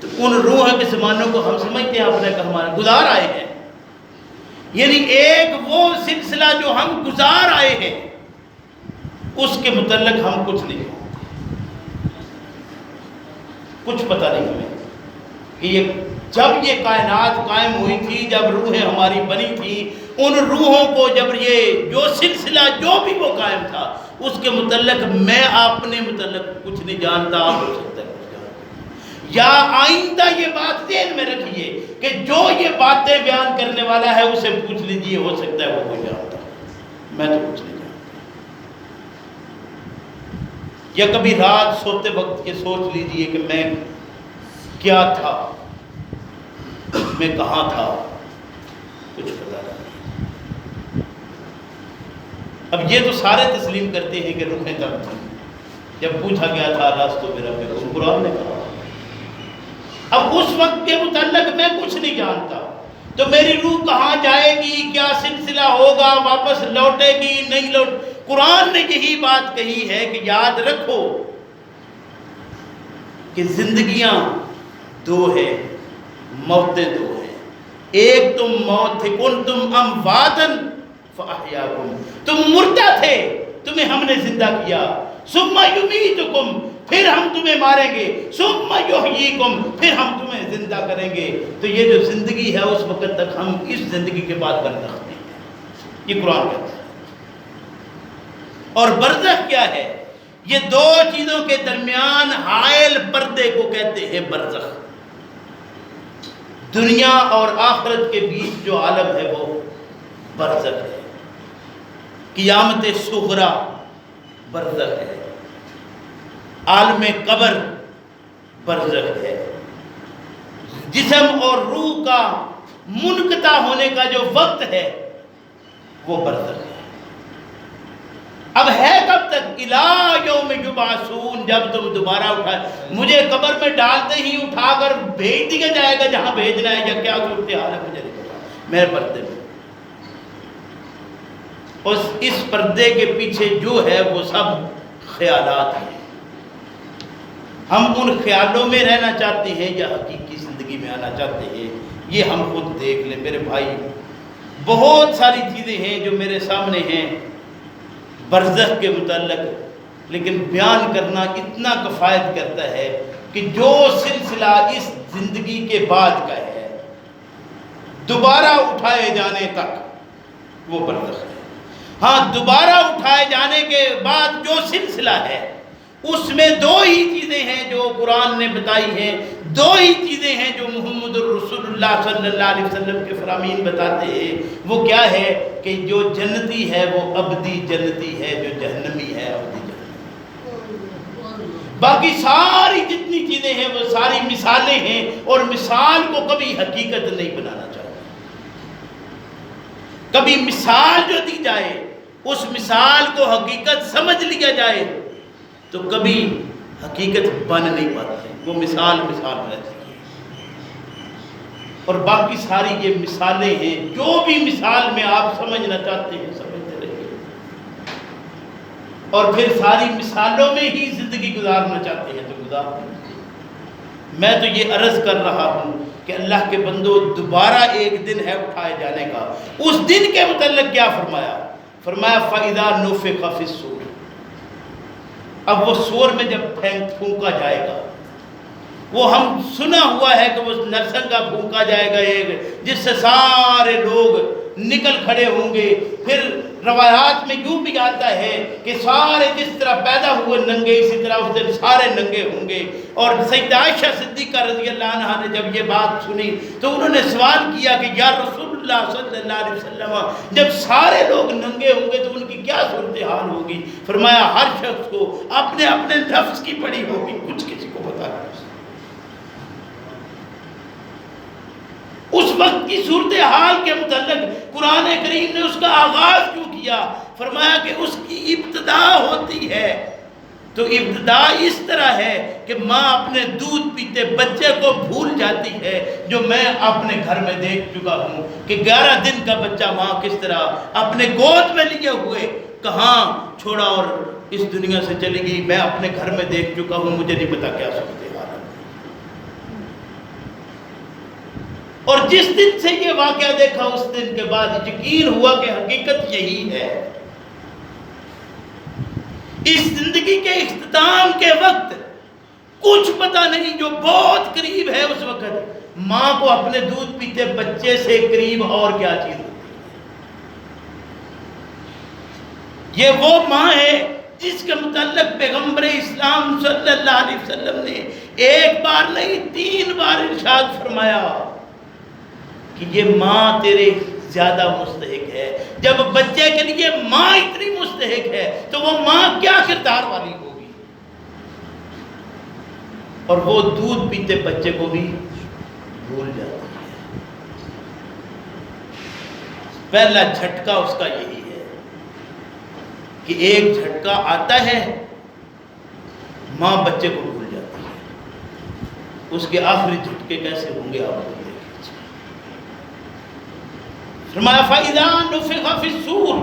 تو ان روح کے زمانوں کو ہم سمجھتے ہیں اپنے کہ ہمارے گزار آئے ہیں. یعنی ایک وہ سلسلہ جو ہم گزار آئے ہیں اس کے متعلق ہم کچھ نہیں جانتے، کچھ پتہ نہیں ہمیں کہ یہ جب یہ کائنات قائم ہوئی تھی، جب روحیں ہماری بنی تھی، ان روحوں کو جب یہ جو سلسلہ جو بھی وہ قائم تھا اس کے متعلق میں اپنے متعلق کچھ نہیں جانتا. آپ ہو سکتا ہے کچھ جانتے، یا آئندہ یہ بات ذہن میں رکھیے کہ جو یہ باتیں بیان کرنے والا ہے اسے پوچھ لیجیے، ہو سکتا ہے وہ کوئی جانتا، میں تو کچھ نہیں جانتا. یا کبھی رات سوتے وقت یہ سوچ لیجئے کہ میں کیا تھا، میں کہاں تھا، کچھ پتہ نہیں. اب یہ تو سارے تسلیم کرتے ہیں کہ روحیں تب تھیں. جب پوچھا گیا تھا لستو بربکم، قرآن نے کہا. اب اس وقت کے متعلق میں کچھ نہیں جانتا، تو میری روح کہاں جائے گی، کیا سلسلہ ہوگا، واپس لوٹے گی نہیں لوٹ. قرآن نے یہی بات کہی ہے کہ یاد رکھو کہ زندگیاں دو ہیں، موتیں دو ہیں. ایک تم موت تھے، کنتم امواتن فاحیاکم، تم مردہ تھے، تمہیں ہم نے زندہ کیا. ثم یمیتکم، پھر ہم تمہیں ماریں گے. ثم یحییکم، پھر ہم تمہیں زندہ کریں گے. تو یہ جو زندگی ہے اس وقت تک ہم اس زندگی کے بعد برزخ میں ہیں، یہ قرآن کہتا ہے. اور برزخ کیا ہے؟ یہ دو چیزوں کے درمیان حائل پردے کو کہتے ہیں برزخ. دنیا اور آخرت کے بیچ جو عالم ہے وہ برزخ ہے. قیامت صغریٰ برزخ ہے، عالم قبر برزخ ہے، جسم اور روح کا منقطع ہونے کا جو وقت ہے وہ برزخ ہے. اب ہے کب تک؟ اِلَىٰ يَوْمِ يُبْعَثُونَ، جب تم دوبارہ اٹھائے. مجھے قبر میں ڈالتے ہی اٹھا کر بھیج دیا جائے گا جہاں بھیجنا ہے، یا کیا صورتحال ہے مجھے نہیں پتا میرے پردے میں. اس پردے کے پیچھے جو ہے وہ سب خیالات ہیں. ہم ان خیالوں میں رہنا چاہتے ہیں یا حقیقی زندگی میں آنا چاہتے ہیں، یہ ہم خود دیکھ لیں. میرے بھائی، بہت ساری چیزیں ہیں جو میرے سامنے ہیں برزخ کے متعلق، لیکن بیان کرنا اتنا کفایت کرتا ہے کہ جو سلسلہ اس زندگی کے بعد کا ہے، دوبارہ اٹھائے جانے تک، وہ برزخ ہے. ہاں، دوبارہ اٹھائے جانے کے بعد جو سلسلہ ہے اس میں دو ہی چیزیں ہیں جو قرآن نے بتائی ہیں، دو ہی چیزیں ہیں جو محمد الرسول اللہ صلی اللہ علیہ وسلم کے فرامین بتاتے ہیں. وہ کیا ہے کہ جو جنتی ہے وہ ابدی جنتی ہے، جو جہنمی ہے ابدی جہنمی. باقی ساری جتنی چیزیں ہیں وہ ساری مثالیں ہیں، اور مثال کو کبھی حقیقت نہیں بنانا چاہیے. کبھی مثال جو دی جائے اس مثال کو حقیقت سمجھ لیا جائے تو کبھی حقیقت بن نہیں پاتی، وہ مثال رہتی ہے۔ اور باقی ساری یہ مثالیں ہیں، جو بھی مثال میں آپ سمجھنا چاہتے ہیں سمجھتے رہیے، اور پھر ساری مثالوں میں ہی زندگی گزارنا چاہتے ہیں تو گزار دیں۔ میں تو یہ عرض کر رہا ہوں کہ اللہ کے بندو، دوبارہ ایک دن ہے اٹھائے جانے کا۔ اس دن کے متعلق کیا فرمایا؟ فرمایا فَإِذَا نُفِخَ فِي الصُّورِ، اب وہ سور میں جب پھونکا جائے گا، وہ ہم سنا ہوا ہے کہ وہ نرسنگا پھونکا جائے گا ایک، جس سے سارے لوگ نکل کھڑے ہوں گے۔ پھر روایات میں یوں بھی آتا ہے کہ سارے جس طرح پیدا ہوئے ننگے، اسی طرح اس دن سارے ننگے ہوں گے۔ اور سیدہ عائشہ صدیقہ رضی اللہ عنہا نے جب یہ بات سنی تو انہوں نے سوال کیا کہ یا رسول اللہ صلی اللہ علیہ وسلم، جب سارے لوگ ننگے ہوں گے تو ان کی کیا صورتحال ہوگی؟ فرمایا ہر شخص کو اپنے اپنے نفس کی پڑی ہوگی، کچھ کسی کو پتہ نہیں۔ اس وقت کی صورتحال کے متعلق قرآن کریم نے اس کا آغاز کیوں کیا؟ فرمایا کہ اس کی ابتدا ہوتی ہے تو ابتدا اس طرح ہے کہ ماں اپنے دودھ پیتے بچے کو بھول جاتی ہے، جو میں اپنے گھر میں دیکھ چکا ہوں کہ 11 دن کا بچہ ماں کس طرح اپنے گود میں لیے ہوئے کہاں چھوڑا اور اس دنیا سے چلی گئی۔ میں اپنے گھر میں دیکھ چکا ہوں، مجھے نہیں پتا کیا صورتحال ہے۔ اور جس دن سے یہ واقعہ دیکھا اس دن کے بعد یقین ہوا کہ حقیقت یہی ہے۔ اس زندگی کے اختتام کے وقت کچھ پتہ نہیں، جو بہت قریب ہے اس وقت ماں کو اپنے دودھ پیتے بچے سے قریب اور کیا چیز ہوتی ہے۔ یہ وہ ماں ہے جس کے متعلق پیغمبر اسلام صلی اللہ علیہ وسلم نے ایک بار نہیں 3 بار ارشاد فرمایا کہ یہ ماں تیرے زیادہ مستحق ہے۔ جب بچے کے لیے ماں اتنی مستحق ہے تو وہ ماں کیا کردار والی ہوگی؟ اور وہ دودھ پیتے بچے کو بھی بھول جاتی ہے۔ پہلا جھٹکا اس کا یہی ہے کہ ایک جھٹکا آتا ہے، ماں بچے کو بھول جاتی ہے۔ اس کے آخری جھٹکے کیسے ہوں گے آپ کو؟ فرمایا فَإِذَا نُفِخَ فِي الصُّورِ،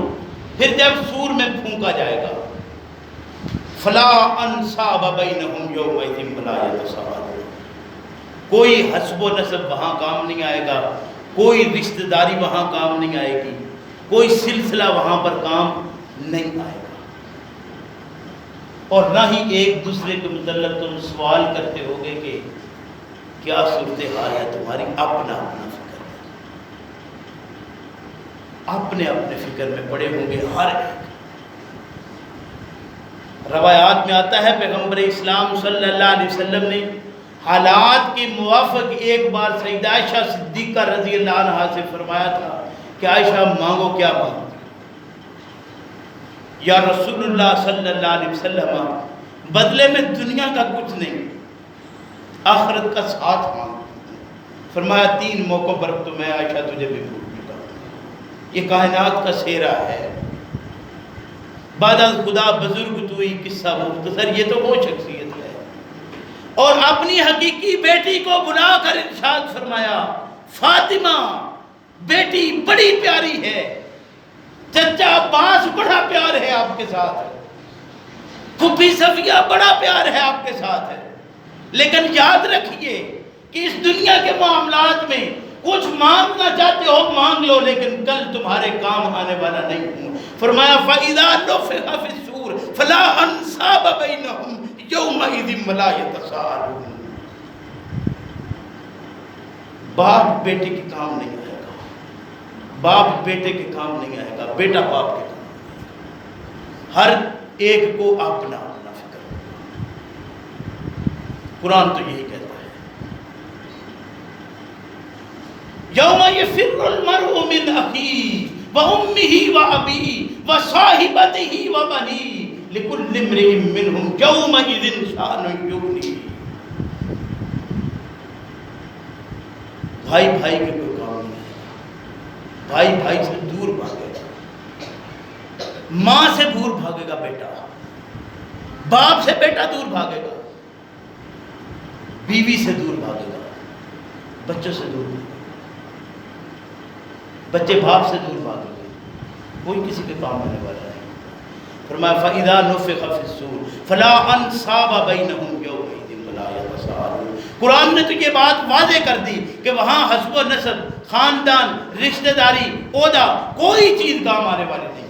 پھر جب سور میں پھونکا جائے گا، فَلَا أَنْسَابَ بَيْنَهُمْ يَوْمَئِذٍ وَلَا يَتَسَاءَلُونَ، کوئی حسب و نسب وہاں کام نہیں آئے گا، کوئی رشتہ داری وہاں کام نہیں آئے گی، کوئی سلسلہ وہاں پر کام نہیں آئے گا، اور نہ ہی ایک دوسرے کے متعلق تم سوال کرتے ہوگے کہ کیا صورتحال ہے تمہاری۔ اپنا اپنے فکر میں پڑے ہوں گے ہر ایک۔ روایات میں آتا ہے پیغمبر اسلام صلی اللہ علیہ وسلم نے حالات کے موافق ایک بار سیدہ عائشہ صدیقہ رضی اللہ عنہا سے فرمایا تھا کہ عائشہ مانگو، کیا مانگو؟ یا رسول اللہ صلی اللہ علیہ وسلم بدلے میں دنیا کا کچھ نہیں، آخرت کا ساتھ مانگو۔ فرمایا 3 موقعوں پر تو میں عائشہ تجھے بھی بھول چکا ہوں۔ یہ کائنات کا سیرا ہے، بعد از خدا بزرگ توئی قصہ مختصر، یہ تو وہ شخصیت ہے۔ اور اپنی حقیقی بیٹی کو بلا کر ارشاد فرمایا فاطمہ بیٹی بڑی پیاری ہے، چچا عباس بڑا پیار ہے آپ کے ساتھ، پھوپھی صفیہ بڑا پیار ہے آپ کے ساتھ ہے، لیکن یاد رکھیے کہ اس دنیا کے معاملات میں کچھ مانگنا چاہتے ہو مانگ لو، لیکن کل تمہارے کام آنے والا نہیں ہوں۔ فرمایا فَإِذَا نُفِخَ فِي الصُّورِ فَلَا أَنْسَابَ بَيْنَهُمْ يَوْمَئِذٍ وَلَا يَتَسَاءَلُونَ۔ باپ بیٹے کے کام نہیں آئے گا، باپ بیٹے کے کام نہیں آئے گا، بیٹا باپ کے کام نہیں آئے گا، ہر ایک کو اپنا فکر۔ قرآن تو یہی کہتا ہے یوم یفر المرء من اخیہ وامہ وابیہ وصاحبتہ وبنیہ لکل امرئ منہم یومئذ شأن یغنیہ۔ بھائی بھائی کے کوئی کام نہیں ہے، بھائی بھائی سے دور بھاگے گا، ماں سے دور بھاگے گا بیٹا، باپ سے بیٹا دور بھاگے گا، بیوی سے دور بھاگے گا، بچوں سے دور بھاگے گا، بچے باپ سے دور بھاگے گا، کوئی کسی کے کام آنے والا نہیں۔ فرمایا فَإِذَا نُفِخَ فِي الصُّورِ فَلَا أَنْصَابَ بَيْنَهُمْ يَوْمَئِذٍ وَلَا يَتَسَاءَلُونَ۔ قرآن نے تو یہ بات واضح کر دی کہ وہاں حسب و نسب، خاندان، رشتہ داری، عہدہ، کوئی چیز کام آنے والی نہیں،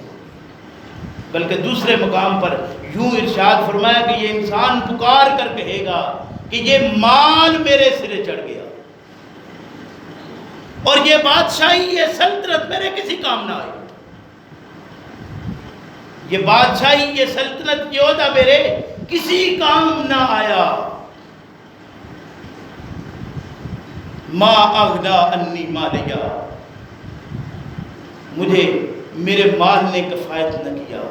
بلکہ دوسرے مقام پر یوں ارشاد فرمایا کہ یہ انسان پکار کر کہے گا کہ یہ مال میرے سرے چڑھ گیا اور یہ بادشاہی، یہ سلطنت میرے کسی کام نہ آئی، یہ بادشاہی، یہ سلطنت، یہ عہدہ میرے کسی کام نہ آیا۔ ما اغنا انی مالیا، مجھے میرے مال نے کفایت نہ کیا۔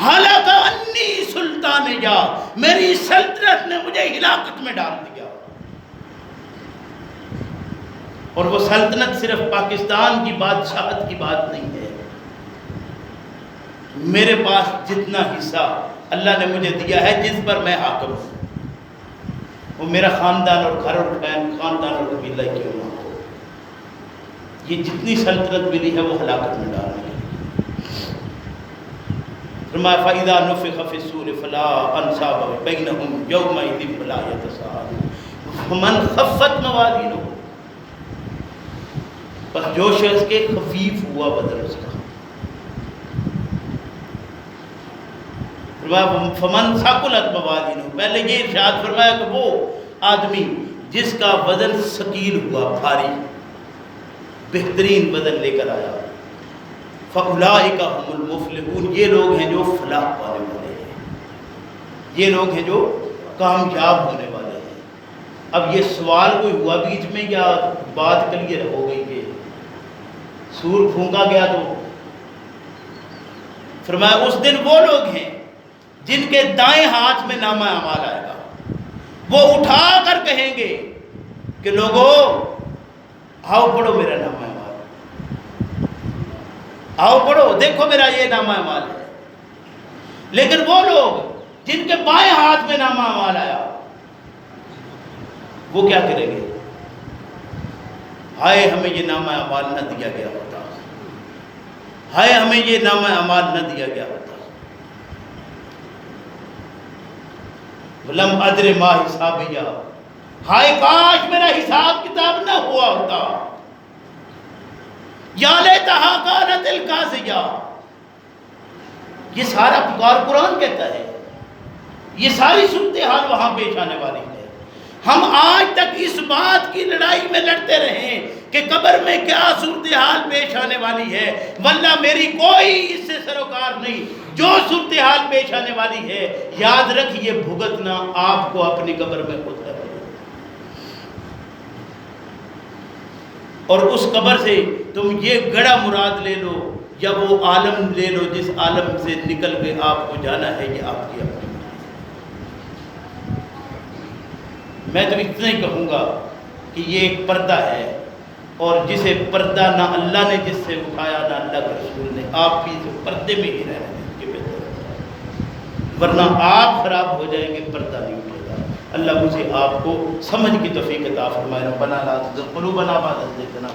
ہلاک انی سلطانیہ، میری سلطنت نے مجھے ہلاکت میں ڈال دیا۔ اور وہ سلطنت صرف پاکستان کی بادشاہت کی بات نہیں ہے، میرے پاس جتنا حصہ اللہ نے مجھے دیا ہے، جس پر میں حاکم ہوں، وہ میرا خاندان اور گھر اور خاندان اور قبیلہ کیوں نہ ہو، یہ جتنی سلطنت ملی ہے وہ ہلاکت میں ڈالنے کے لیے۔ فرمایا فَإِذَا نُفِخَ فِي الصُّورِ فَلَا أَنْصَابَ بَيْنَهُمْ يَوْمَئِذٍ وَلَا يَتَسَاءَلُونَ فَمَنْ خَفَّتْ مَوَازِينُهُ، بس جو شخص کے خفیف ہوا بدن اس کا، فمن ثقلت موازینہ، پہلے یہ ارشاد فرمایا کہ وہ آدمی جس کا وزن ثقیل ہوا، بھاری، بہترین وزن لے کر آیا، فاولئک هم المفلحون، یہ لوگ ہیں جو فلاح پانے والے ہیں، یہ لوگ ہیں جو کامیاب ہونے والے ہیں۔ اب یہ سوال کوئی ہوا بیچ میں یا بات کلیئر ہو گئی کہ سور پھونکا گیا؟ تو فرمایا اس دن وہ لوگ ہیں جن کے دائیں ہاتھ میں نامہ اعمال آئے گا، وہ اٹھا کر کہیں گے کہ لوگوں آؤ پڑھو میرا نامہ اعمال، آؤ پڑھو، دیکھو میرا یہ نامہ اعمال ہے۔ لیکن وہ لوگ جن کے بائیں ہاتھ میں نامہ اعمال آیا، وہ کیا کریں گے؟ ہائے ہمیں یہ نامہ اعمال نہ دیا گیا ہوتا، ہائے ہمیں یہ نامہ اعمال نہ دیا گیا ہوتا، لم ادر ما حسابیہ، ہائے کاش میرا حساب کتاب نہ ہوا ہوتا، یا لیتہا کانت القاضیہ۔ یہ سارا پکار قرآن کہتا ہے، یہ ساری صورتحال وہاں پیش آنے والی ہے۔ ہم آج تک اس بات کی لڑائی میں لڑتے رہیں کہ قبر میں کیا صورتحال پیش آنے والی ہے، واللہ میری کوئی اس سے سروکار نہیں۔ جو صورتحال پیش آنے والی ہے، یاد رکھیے بھگتنا آپ کو اپنی قبر میں خود ہے، اور اس قبر سے تم یہ گڑا مراد لے لو یا وہ عالم لے لو جس عالم سے نکل کے آپ کو جانا ہے، یہ آپ کی اپنی۔ میں تو اتنا ہی کہوں گا کہ یہ ایک پردہ ہے، اور جسے پردہ نہ اللہ نے جس سے اٹھایا نہ اللہ کے رسول نے، آپ بھی اس پردے میں ہی رہنا ہے، اس کے بہتر، ورنہ آپ خراب ہو جائیں گے، پردہ نہیں اٹھے گا۔ اللہ مجھے آپ کو سمجھ کی توفیق عطا فرمائے۔ ربنا لا تزغ قلوبنا بعد إذ هديتنا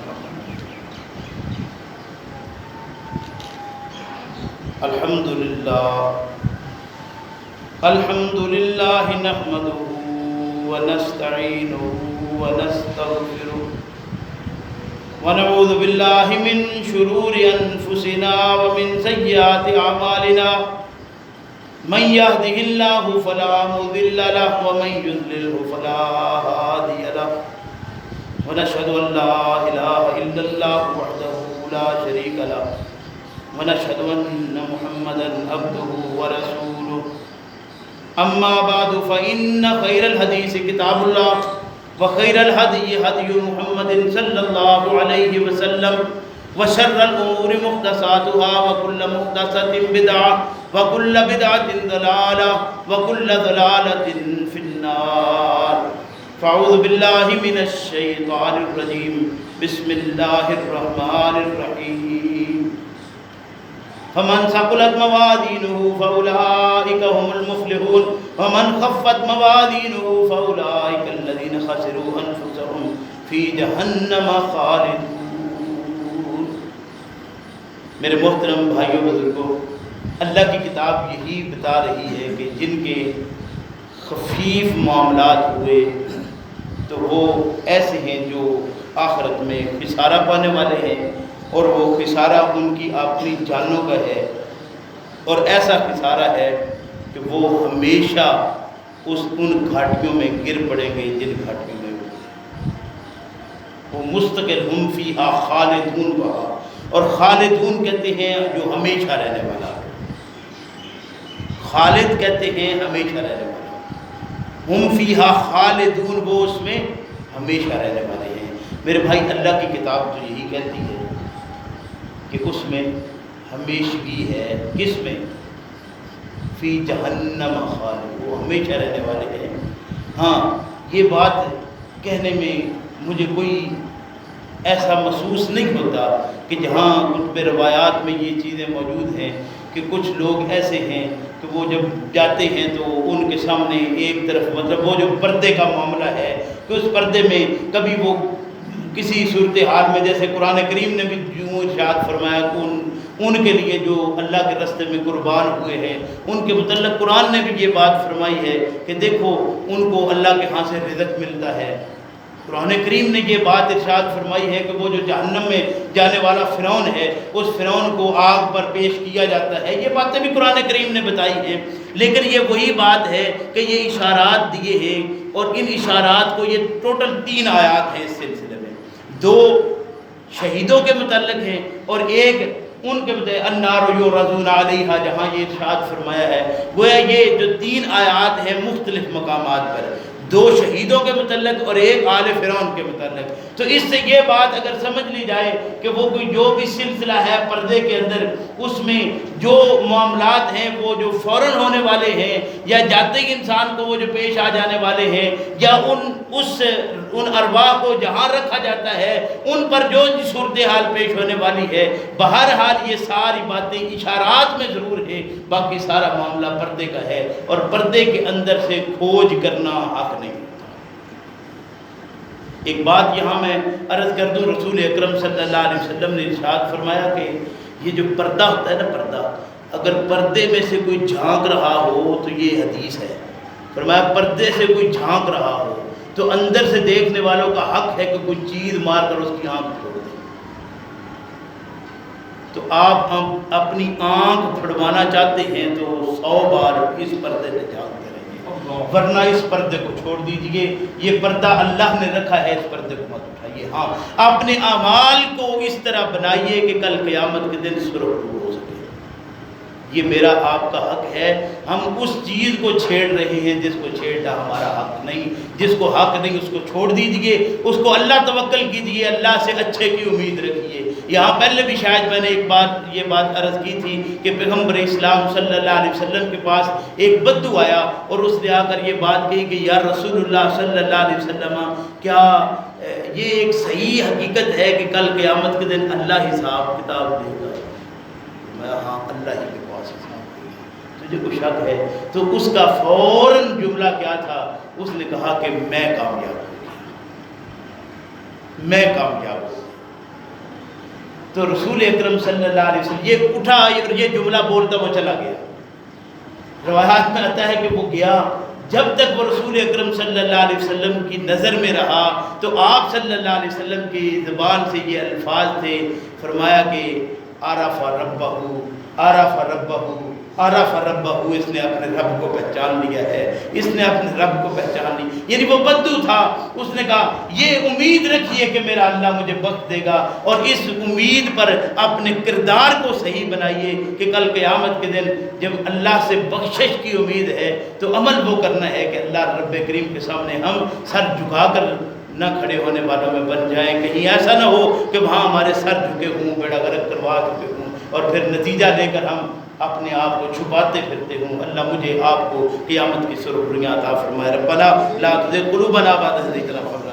الحمد لله نحمده ونستعينه ونستغفره ونعوذ بالله من شرور أنفسنا ومن سيئات أعمالنا، من يهده الله فلا مضل له ومن يضلله فلا هادي له، ونشهد أن لا إله إلا الله وحده لا شريك له، ونشهد أن محمدا عبده ورسوله، أما بعد فإن خير الحديث كتاب الله، وخير الهدي هدي محمد صلى الله عليه وسلم، وشر الأمور محدثاتها، وكل محدثة بدعة، وكل بدعة ضلالة، وكل ضلالة في النار۔ فاعوذ بالله من الشيطان الرجيم، بسم الله الرحمن الرحيم۔ فمن ثقلت موازینہ فاولئک هم المفلحون ومن خفت موازینہ فاولئک الذین خسروا انفسهم فی جہنم خالدون۔ میرے محترم بھائیوں بزرگوں، اللہ کی کتاب یہی بتا رہی ہے کہ جن کے خفیف معاملات ہوئے تو وہ ایسے ہیں جو آخرت میں خسارہ پانے والے ہیں، اور وہ خسارہ ان کی اپنی جانوں کا ہے، اور ایسا خسارہ ہے کہ وہ ہمیشہ ان گھاٹیوں میں گر پڑیں گے جن گھاٹیوں میں وہ مستقل ہم فیہا خالدون بہا، اور خالدون کہتے ہیں جو ہمیشہ رہنے والا، خالد کہتے ہیں ہمیشہ رہنے والا، ہم فیہا خالدون وہ اس میں ہمیشہ رہنے والے ہیں۔ میرے بھائی اللہ کی کتاب تو یہی کہتی ہے کہ اس میں ہمیشگی ہے، کس میں؟ فی جہنم خالد، وہ ہمیشہ رہنے والے ہیں۔ ہاں یہ بات کہنے میں مجھے کوئی ایسا محسوس نہیں ہوتا کہ جہاں کتب روایات میں یہ چیزیں موجود ہیں کہ کچھ لوگ ایسے ہیں کہ وہ جب جاتے ہیں تو ان کے سامنے ایک طرف مطلب وہ جو پردے کا معاملہ ہے کہ اس پردے میں کبھی وہ کسی صورتحال میں، جیسے قرآن کریم نے بھی یوں ارشاد فرمایا کہ ان کے لیے جو اللہ کے راستے میں قربان ہوئے ہیں ان کے متعلق قرآن نے بھی یہ بات فرمائی ہے کہ دیکھو ان کو اللہ کے ہاں سے رزق ملتا ہے۔ قرآن کریم نے یہ بات ارشاد فرمائی ہے کہ وہ جو جہنم میں جانے والا فرعون ہے اس فرعون کو آگ پر پیش کیا جاتا ہے۔ یہ باتیں بھی قرآن کریم نے بتائی ہیں، لیکن یہ وہی بات ہے کہ یہ اشارات دیے ہیں، اور ان اشارات کو یہ ٹوٹل 3 آیات ہیں اس سلسلے میں، 2 شہیدوں کے متعلق ہیں اور ایک ان کے متعلق النار یعرضون علیہا، جہاں یہ ارشاد فرمایا ہے۔ گویا یہ جو 3 آیات ہیں مختلف مقامات پر، 2 شہیدوں کے متعلق اور ایک آل فرعون کے متعلق، تو اس سے یہ بات اگر سمجھ لی جائے کہ وہ کوئی جو بھی سلسلہ ہے پردے کے اندر اس میں جو معاملات ہیں وہ جو فوراً ہونے والے ہیں یا جاتے ہی انسان کو وہ جو پیش آ جانے والے ہیں، یا ان ارواح کو جہاں رکھا جاتا ہے ان پر جو صورتحال پیش ہونے والی ہے، بہرحال یہ ساری باتیں اشارات میں ضرور ہے، باقی سارا معاملہ پردے کا ہے، اور پردے کے اندر سے کھوج کرنا حق نہیں ہوتا۔ ایک بات یہاں میں عرض کر دوں، رسول اکرم صلی اللہ علیہ وسلم نے ارشاد فرمایا کہ یہ جو پردہ ہوتا ہے نا، پردہ اگر پردے میں سے کوئی جھانک رہا ہو تو یہ حدیث ہے، فرمایا پردے سے کوئی جھانک رہا ہو تو اندر سے دیکھنے والوں کا حق ہے کہ کوئی چیز مار کر اس کی آنکھ پھوڑ دیں۔ تو آپ اپنی آنکھ پھڑوانا چاہتے ہیں تو 100 بار اس پردے سے جھانکتے رہیے، ورنہ اس پردے کو چھوڑ دیجئے۔ یہ پردہ اللہ نے رکھا ہے، اس پردے کو مت اٹھائیے۔ ہاں اپنے اعمال کو اس طرح بنائیے کہ کل قیامت کے دن سرخرو ہو سکے۔ یہ میرا آپ کا حق ہے، ہم اس چیز کو چھیڑ رہے ہیں جس کو چھیڑنا ہمارا حق نہیں، جس کو حق نہیں اس کو چھوڑ دیجئے، اس کو اللہ توکل کیجئے، اللہ سے اچھے کی امید رکھیے۔ یہاں پہلے بھی شاید میں نے یہ بات عرض کی تھی کہ پیغمبر اسلام صلی اللہ علیہ وسلم کے پاس ایک بدو آیا اور اس نے آ کر یہ بات کہی کہ یا رسول اللہ صلی اللہ علیہ وسلم، کیا یہ ایک صحیح حقیقت ہے کہ کل قیامت کے دن اللہ حساب کتاب لے گا؟ میں ہاں اللہ ہی کے پاس حساب لے گا، تجھے کوئی شک ہے؟ تو اس کا فوراً جملہ کیا تھا؟ اس نے کہا کہ میں کامیاب ہو گیا، میں کامیاب ہو گیا۔ تو رسول اکرم صلی اللہ علیہ وسلم یہ اٹھا اور یہ جملہ بولتا وہ چلا گیا۔ روایات میں آتا ہے کہ وہ گیا، جب تک وہ رسول اکرم صلی اللہ علیہ وسلم کی نظر میں رہا تو آپ صلی اللہ علیہ وسلم کی زبان سے یہ الفاظ تھے، فرمایا کہ عرف ربہ، عرف ربہ، عرف ربہ، اس نے اپنے رب کو پہچان لیا ہے، اس نے اپنے رب کو پہچان لی۔ یعنی وہ بدو تھا، اس نے کہا یہ امید رکھیے کہ میرا اللہ مجھے بخش دے گا، اور اس امید پر اپنے کردار کو صحیح بنائیے کہ کل قیامت کے دن جب اللہ سے بخشش کی امید ہے تو عمل وہ کرنا ہے کہ اللہ رب کریم کے سامنے ہم سر جھکا کر نہ کھڑے ہونے والوں میں بن جائیں۔ کہیں ایسا نہ ہو کہ وہاں ہمارے سر جھکے ہوں، بیڑا غرق کروا چکے ہوں، اور پھر نتیجہ لے کر ہم اپنے آپ کو چھپاتے پھرتے ہوں۔ اللہ مجھے آپ کو قیامت کی سرخریاں عطا فرمائے۔ ربنا لا تزغ قلوبنا بعد إذ هديتنا وهب لنا